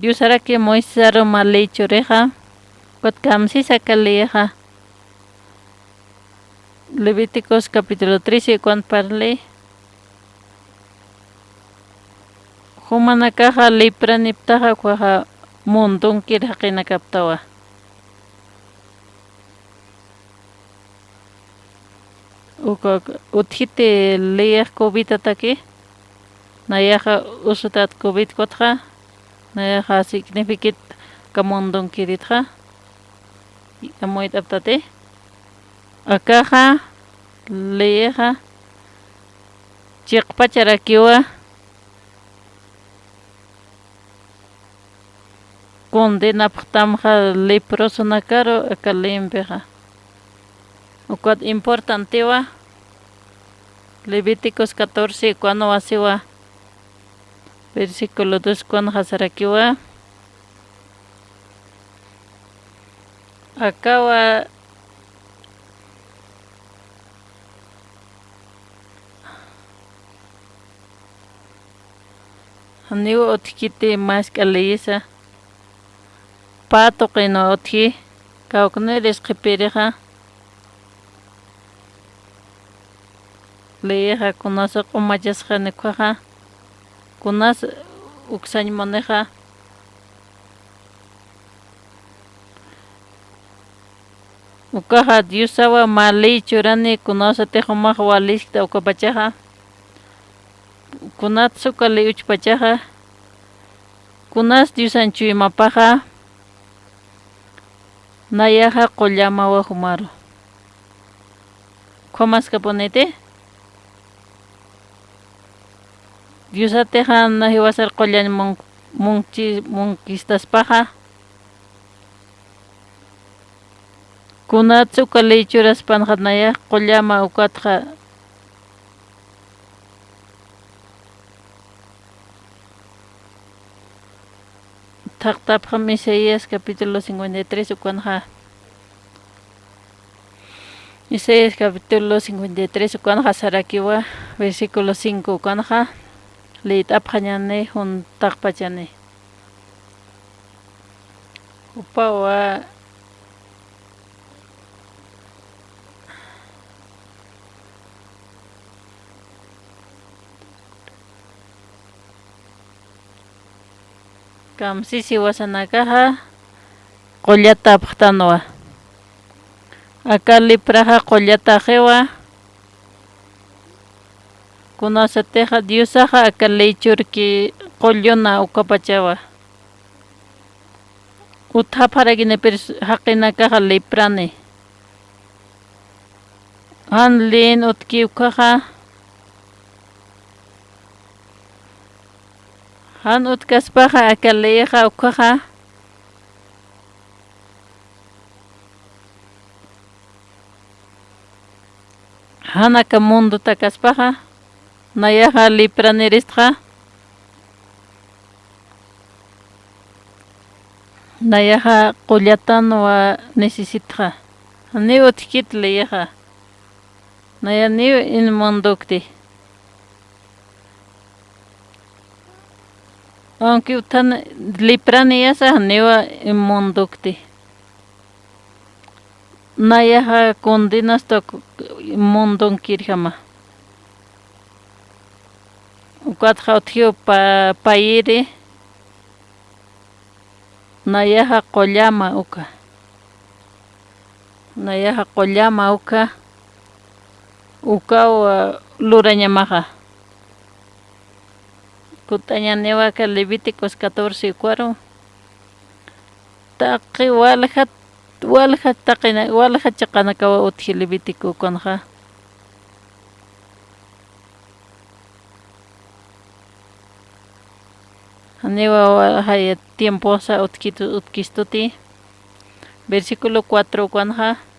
Dios hará que Moisés malay choreja, cuat kamsi sakaleja. Levíticos capítulo 13 cuando parle. Humanakaja lepra niptaja cuaja montón kira que nakaptawa. Uthite leya COVID atake. Nayaja usutat COVID kotja. Nayaja significit kamondon kiritja. Amoit aptate. Akaja leyeja. Chiqpacharakiwa. Condena ptamja leproso nakaro akalembeja. Ukat importantewa. Levíticos 14 cuando asiwa. Versículo 2 cuando hasarakiwa. Akawa Aniwa otkite más kaleyesa. Pato que no otki. Kaukneres kepereja. Leyeja kunasa kumachasja nekwaja. Kunas uksañ maneja. Ukaja diusawa malay churani kunasa tejumaj walishta ukapachaja. Kunat sukali uchpachaja. Kunas diusan chuymapaja. Nayaja qollamawa humaru. ¿Cómo ponete? Diusateja nahiwasar qollan munkistas paja. Kunatsu kalichuras panjatnaya qollama ukatja. Taqtapjam Isaías capítulo 53 ukwanja. Isaías capítulo 53 ukwanja sarakiwa versículo 5 ukwanja. Leitapjañane hun taqpachane. Upawa kamsisi wasanakaja qollata apjtanoa. Akali praja qollata jewa. Kunasateja diusaja akali churki qollona ukapachawa. Uthaparagine haqinakaja liprane. Hanlin utki ukaja. Han utkaspaqa akaleyaqa ukaqa hanaka mundo takaspaqa nayaqa lipranerisqa nayaqa qullatanuwa necesitqa niwa tikitli yaqa naya niwa in mundukti aunque utan liprani yasa niwa in mundukti nayaqa condenas to mundon kirjama uqatqa uthiu pairi nayaqa qollama uka nayaqa qollama uka ukawa lurañamaqa kutaña niwaqa Levíticos 14:4 taqi walja taqina walja chaqanakawa uthi Levítico kunqa niwa haya tiemposa utkistuti versículo 4 kunqa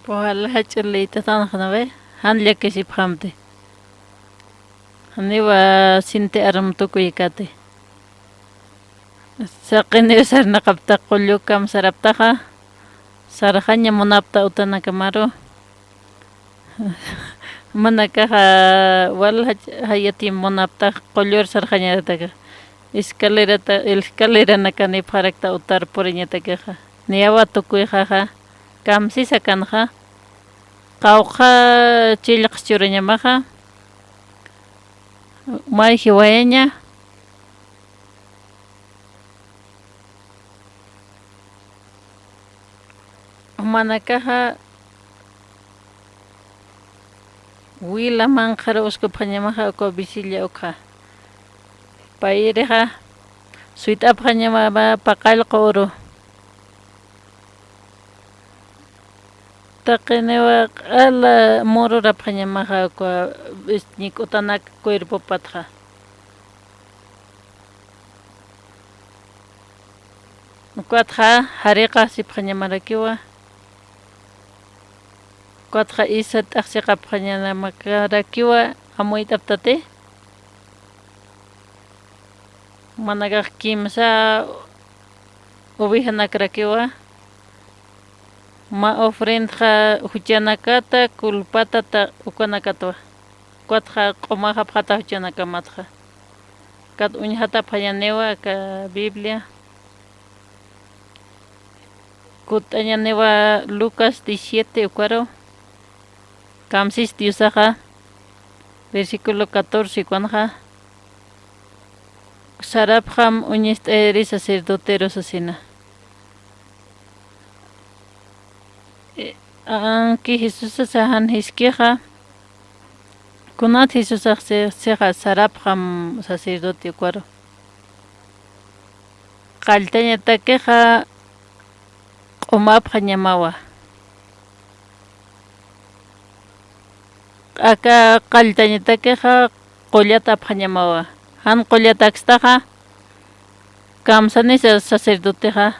Pohal hachulita tankhnawe hanlia kesi phamte haniwa sinte aram tukuyikate saqini sarna qabta qullukam saraptaqa sarhaña munapta utana kamaro manakaha wal hayati munapta qullur sarhaña taka escalera nakani pharakta utar poriñataka niyawa tukuyqa kamsisa kanqa qawqa chillaq churañamaqa mayhi wayaña manakaja wila manqara uskupañamaja uka bisilla uka payreja suitapañamaba paqallqa uru taqinewa ala murura pañamaja uka ñik'utanak cuerpo patja Cuatja hariqa sipañamarakiwa Cuatja isa taxsiqa pañamakarakiwa amuitaptate manakaq kimsa uwihanakarakiwa ma ofrenda huchanakata kulpatata ukanakatwa Cuatja q'umaqa phata huchanakamatja kat uñhata phayanewa ka Biblia Kutañanewa Lucas 17 ukwaro Kamsis Diusaja versículo 14 cuanja Sarabham uñisteri sacerdotero asesina Anki Jesús sahan hiskeja Kunat Jesús seja Sarabham sacerdote ukwaro Qaltaña takeja Umap Hanyamawa Aka Qaltañita queja Qollata Hanyamawa Han Qollata Xtaja Kamsanisa sacerdoteja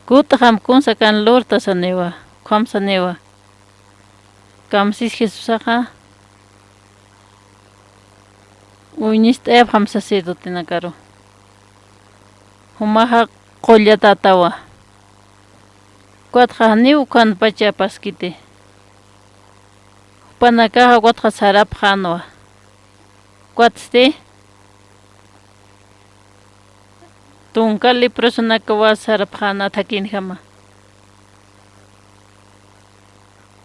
Kutaham Kunsa kan Lorta Sanewa Kamsanewa Kamsis Jesusaja Uñista Ebham sacerdote nakaro Humaja Qollata Tawa Cuatja niu kan pacha paskite Panakaja cuatja sarapjanwa Cuatste Tunkali personakawa sarapjana takin jama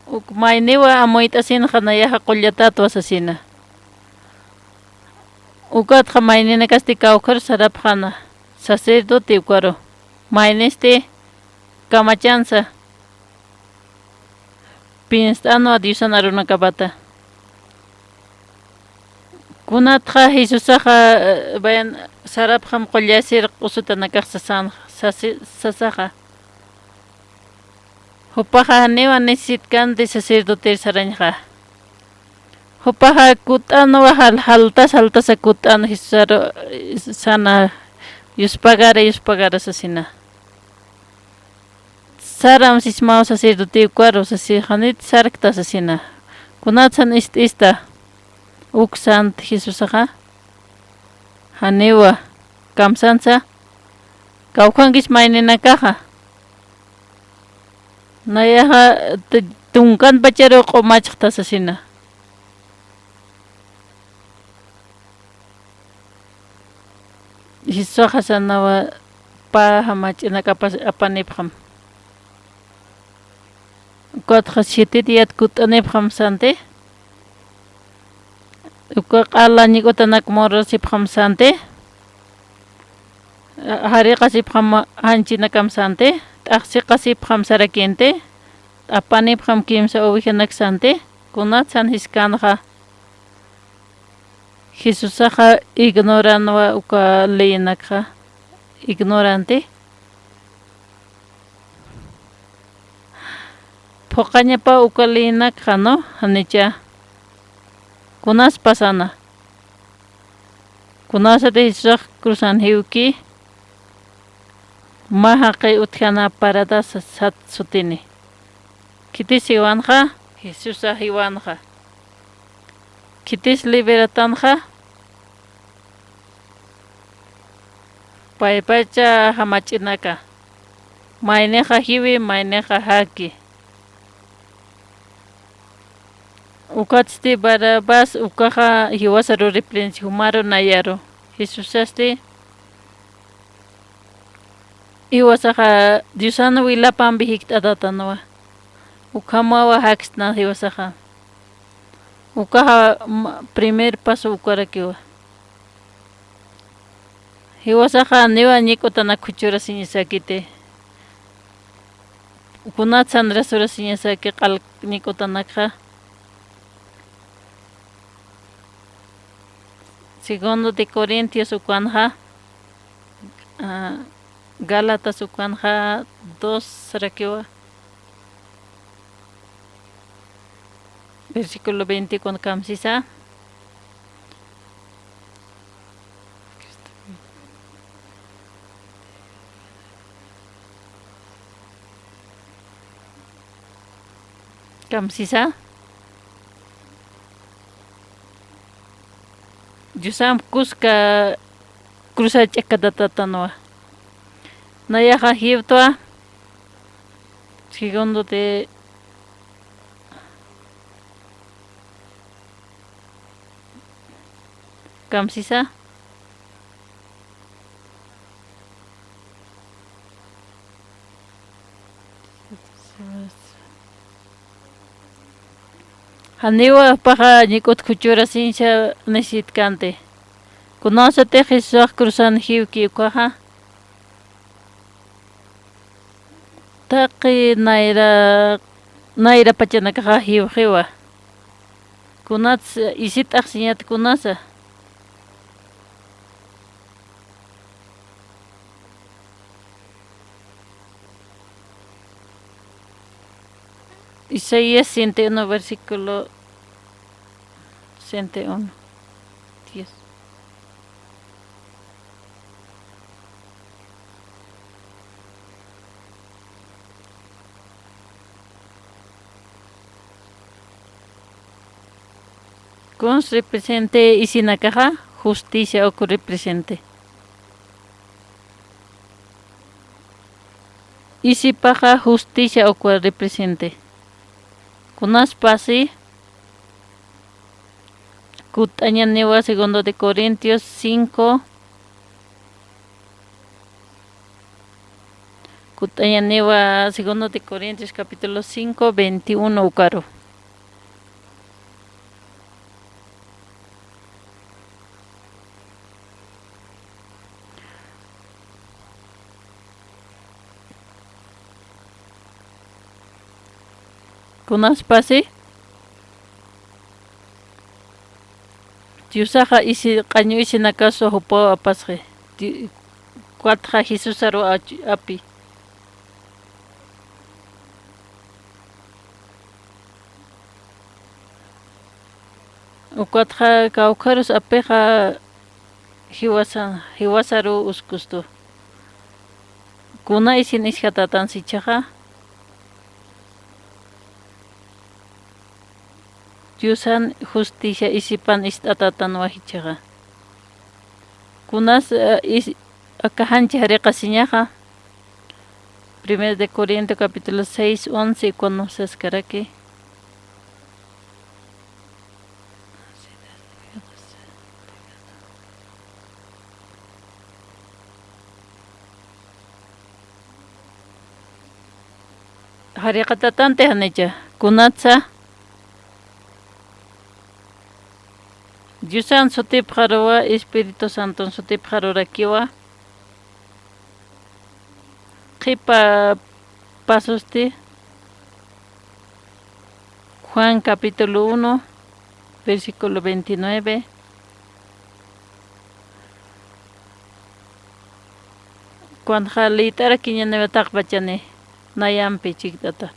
Ukmayniwa amoitasin janayaja qollatato asesina Ukatja maynina kastikawkar sarapjana Sacerdote ukwaro Mayneste Kamachanza Pinstano a Dios anaruna kabata Kunatja Jesusaja vayan sarabham qollasir usutanakaq sasaja Hupaja newa necesitkante sacerdote sarañja Hupaja kutano haltas kutano Jesusaro sana yuspagara asesina Saram sismao sacerdote cuaro sacerjanit sarkta asesina Kunatsan ista Uksant Jesusaja Hanewa Kamsansa Kaukankis maynina kaja Nayaja tunkan pacharo qomachta asesina Jesusaja sanawa pa hamachina kapas apanipjam Cuatro 7 días kutanepjam sante Ukaqala ñiqutanak morosipjam sante Hariqasipjam hanchinakam sante T'aqsiqasipjam sarakente Apanipjam kimsa uwihanak sante Kunatsan hiskanja Jesusaja ignoranwa uka leyinakja Ignorante Pokañapa ukalinakja no hanicha Kunas pasana Kunasate Jesusak cruzan hiuki Mahaqay utjana parada sat sutini Kitis iwanja Jesusa iwanja Kitis liberatanja Paypacha hamachinaka Mayneja hiwi mayneja haki Ukatste Barabas ukaja hiwasaro replensi humaro nayaro Jesusaste Iwasaja Diosano wilapan bihiktatatanawa Ukamawa haksna hiwasaja Ukaja primer paso ukarakiwa Hiwasaja niwa ñikutana kuchura sinisakite kunat Sandra Surasiñasa que qalnikutanakha. Segundo de Corintios ukwanja, Gálatas ukwanja 2 sarakiwa. Versículo 20 con kamsisa. Kamsisa. Yusam kuska cruza chekatatatanoa. Nayaja hibtoa. Segundo de kamsisa. Haniwa paja nikut kuchura sincha nesitkante. Kunasate Jesús cruzan hiuki kwaja. Taki naira pachanakaja hiujiwa. Kunats isit aksinyat kunasa. Isaías 101, versículo 101, 10. Cons represente y sinakaja, justicia o represente. Y si paja justicia o represente. Kunas pasi Kutaña Newa, segundo de Corintios 5. Kutaña Newa, segundo de Corintios capítulo 5, 21 ukaro. Kunas pasi Yusaja isi qañu isi nakaso hupo apasje. Cuatja Jesús aro api. O cuatja caucaros apeja hiwasaro uskusto. Kuna isi nishatatan sichaja. Yusan justicia isipan istatatan wahichaga. Kunas akahanchi hareqasiñaja. 1 de Corintios capítulo 6, 11 conoces karaki. Hareqatatante hanecha. Kunatsa Yusan sotip haroa Espíritu Santo sotip harorakiwa. Kipa pasosti. Juan capítulo 1, versículo 29. Cuando jalita kiña nevatak bachane nayampi chiktata.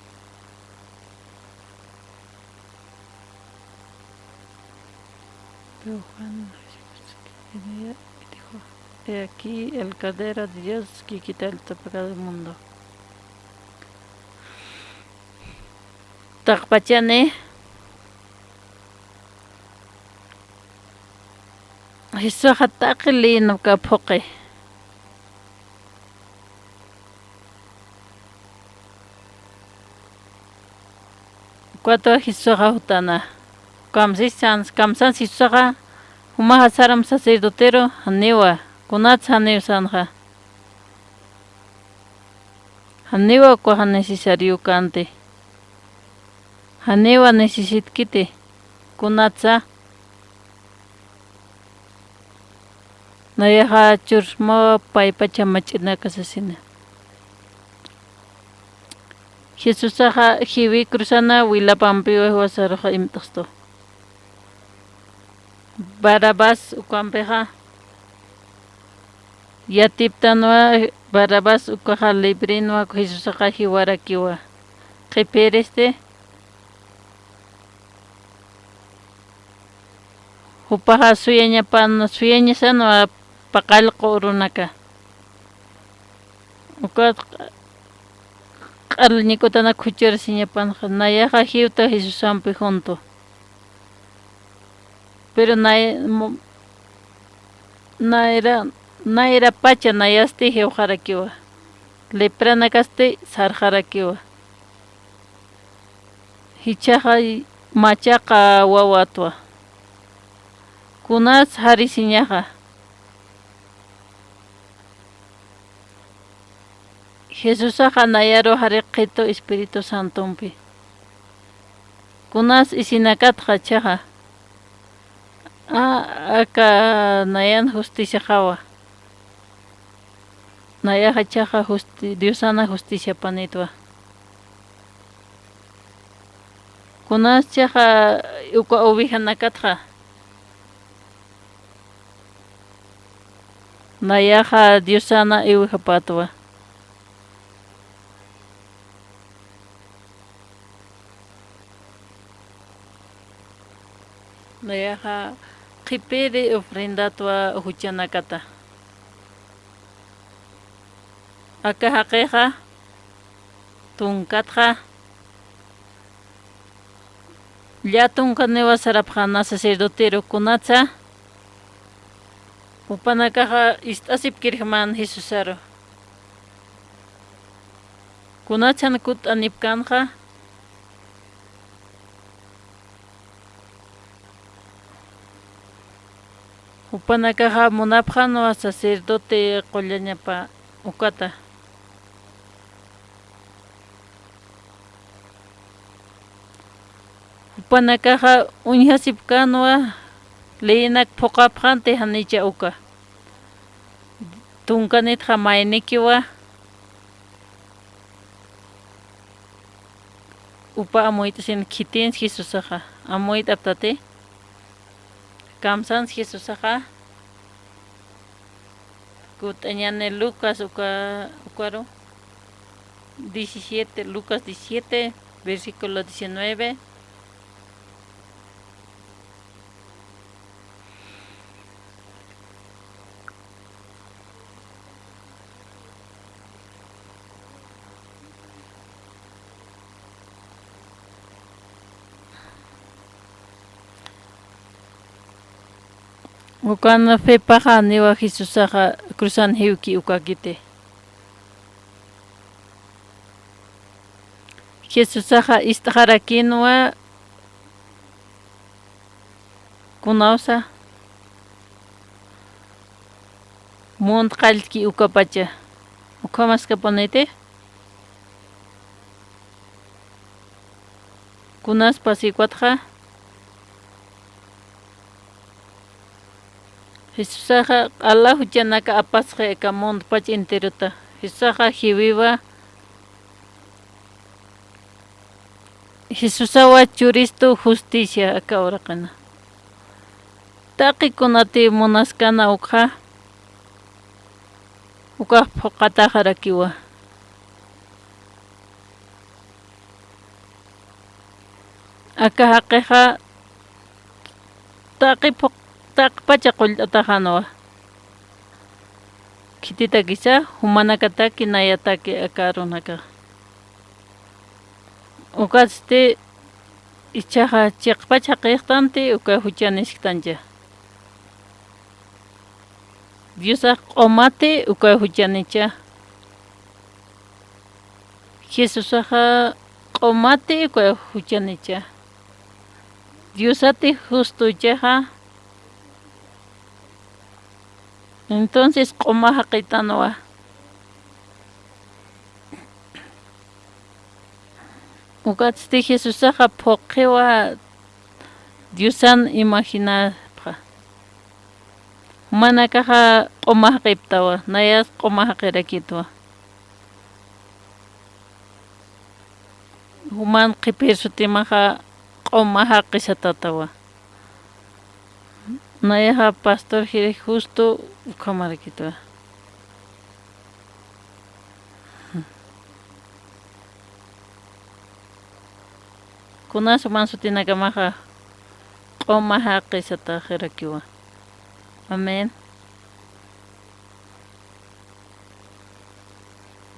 He aquí el Cordero de Dios que quita el pecado del mundo. Takpachane Jesús hatakli no kapoke. Cuatro Jesús hutana. Kamsan Jesús Humaha saram sacerdotero hanewa. Kunat hanew sanja. Hanewa kwa necesario cante. Hanewa necesitkite. Kunatsa. Nayaha churma pai pachamachina kasasina. Jesusaqa hiwi cruzana wilapampiwa wasaruqa imtaqsto. Barabas ukampeqa yatiptanwa Barabas ukaqa librinwa Jesusaqa hiwarakiwa. Qhipirisde upaqa suyañasanwa paqallqu runaka. Uka q'alñikutana khuchirisiñapanqa nayaqa hiwta Jesusampi junto. Pero naira pacha nayasti hiwqarakiwa. Leprana kasti sarqarakiwa. Hichaqa machaqa wawatwa. Kunas harisiñaqa. Jesusaqa nayaro hariqhito Espíritu Santumpi. Kunas isinakatqa chaqa. Aka nayan justicia qawa. Nayaqa chaqa Diosana justicia panitwa. Kunas chaqa uka oveja nakatqa. Nayaqa Diosana oveja patwa. Nayaqa qhipiri ofrendatwa huchanakata. Aka haqiqa tunkatqa llatunqa niwa sarapqana sacerdotero kunatsa upanakaqa istasip kirqman Jesusaro. Kunatsan kut anipkanqa upanakaqa munapqanwa sacerdote qollañapa ukata. Upanakaqa uñhasipkanwa leyinak phuqapqante hanicha uka. Tunkanitqa maynikiwa upa amuyta sin khitins Jesusaqa amuyta aptate kamsans Jesusaqa kutañane Lucas ukaro 17 Lucas 17 versículo 19. Ukana fe paja niwa Jesusaqa cruzan hiwki ukakite. Jesusaqa istaqarakinwa kunawsa muntqallki ukapacha. Ukamaska ponete kunaspa sikwatqa Jesusaqa Allahu chanaka apasqa eka mundo pacha enterota. Jesusaqa hiwiwa Jesusawa churisto justicia aka uraqana. Taqikunati munaskana uqa phuqataqa rakiwa. Aka haqiqa pacha qullataqa kitita kisa humanakataki nayataki aka runaka. Ukaste ichaqa chiqpacha qiqtanti uka huchanisqtancha. Diosaq q'umati uka huchanicha. Jesusaqa q'umati uka huchanicha. Diosati justuchaqa entonces q'umaqa qitanuwa. Ukaste Jesusaqa phuqiwa Diosan imaginapqa. Manakaqa q'umaqa qiptawa, nayas q'umaqa qirakitwa. human qipirsutimaka q'umaqa qisatatawa. Nayaqa pastor hiri justo ukamarikitawa. Kunas mansutinakamaqa q'umaqa qisata qirakiwa. Amén.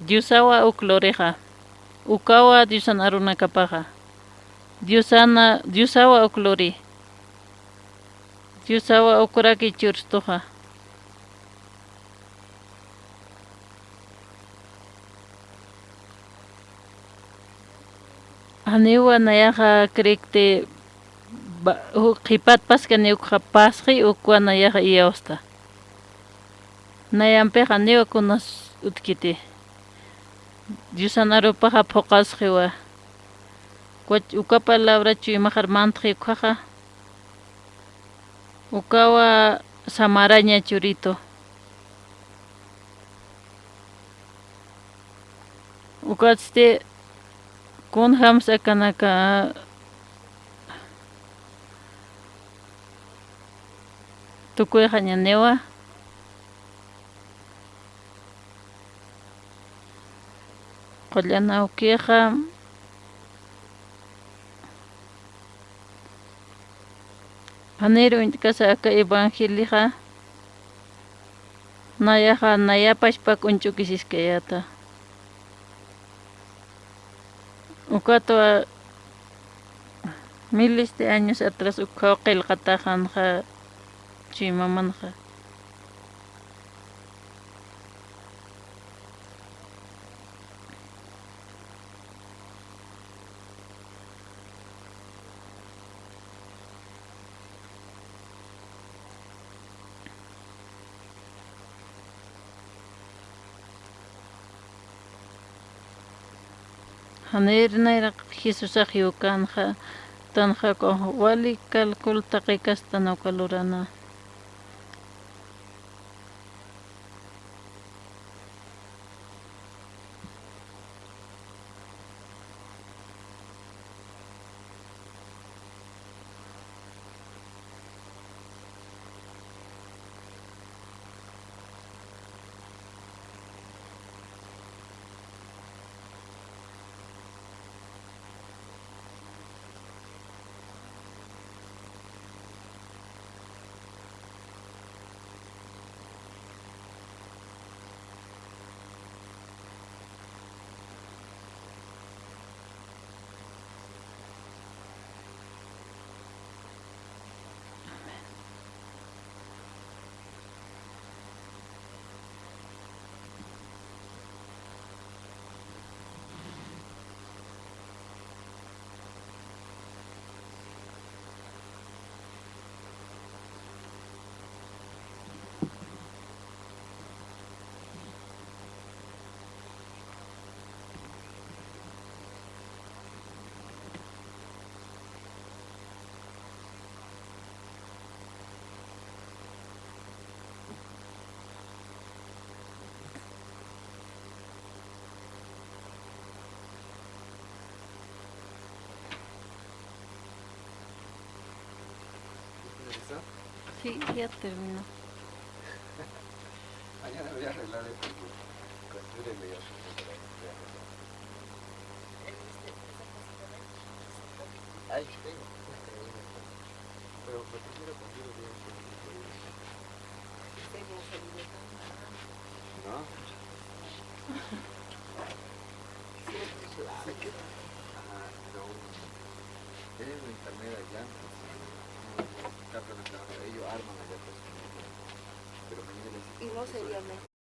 Diosawa ukloreja. Ukawa Diosan arunakapaja. Diosawa uklori. Diosawa ukuraki churstoja. Aniwa nayaja krikte qipat paskani ukapasqi ukwa nayaja iyawsta. Nayampeja niwa kunas utkiti. Diosanarupaja phoqasqiwa. Uka palabra chuyimaqar mantqi ukhaqa. Ukawa samaraña churito. Ukaste kun hamsa kanaka tukuyqa ñanewa. Qollana ukiqa Anero intikasa aka evangeliqa nayaqa nayapashpa k'unchukisishkayata. Ukatua miles de años atrás ukawa qillqataqa chimamanqa. Hanirnayra Jesus ajiukanqa tanqaqa wali kalkulta qikastana kalurana. Sí, ya terminó. Mañana voy a arreglar esto. Considéreme ya. Ay, tengo. Pero primero contigo bien. ¿No? Ajá, no. Tienes un internet allá. Ellos arman allá, pues. Pero mañana les... Y no sería mejor.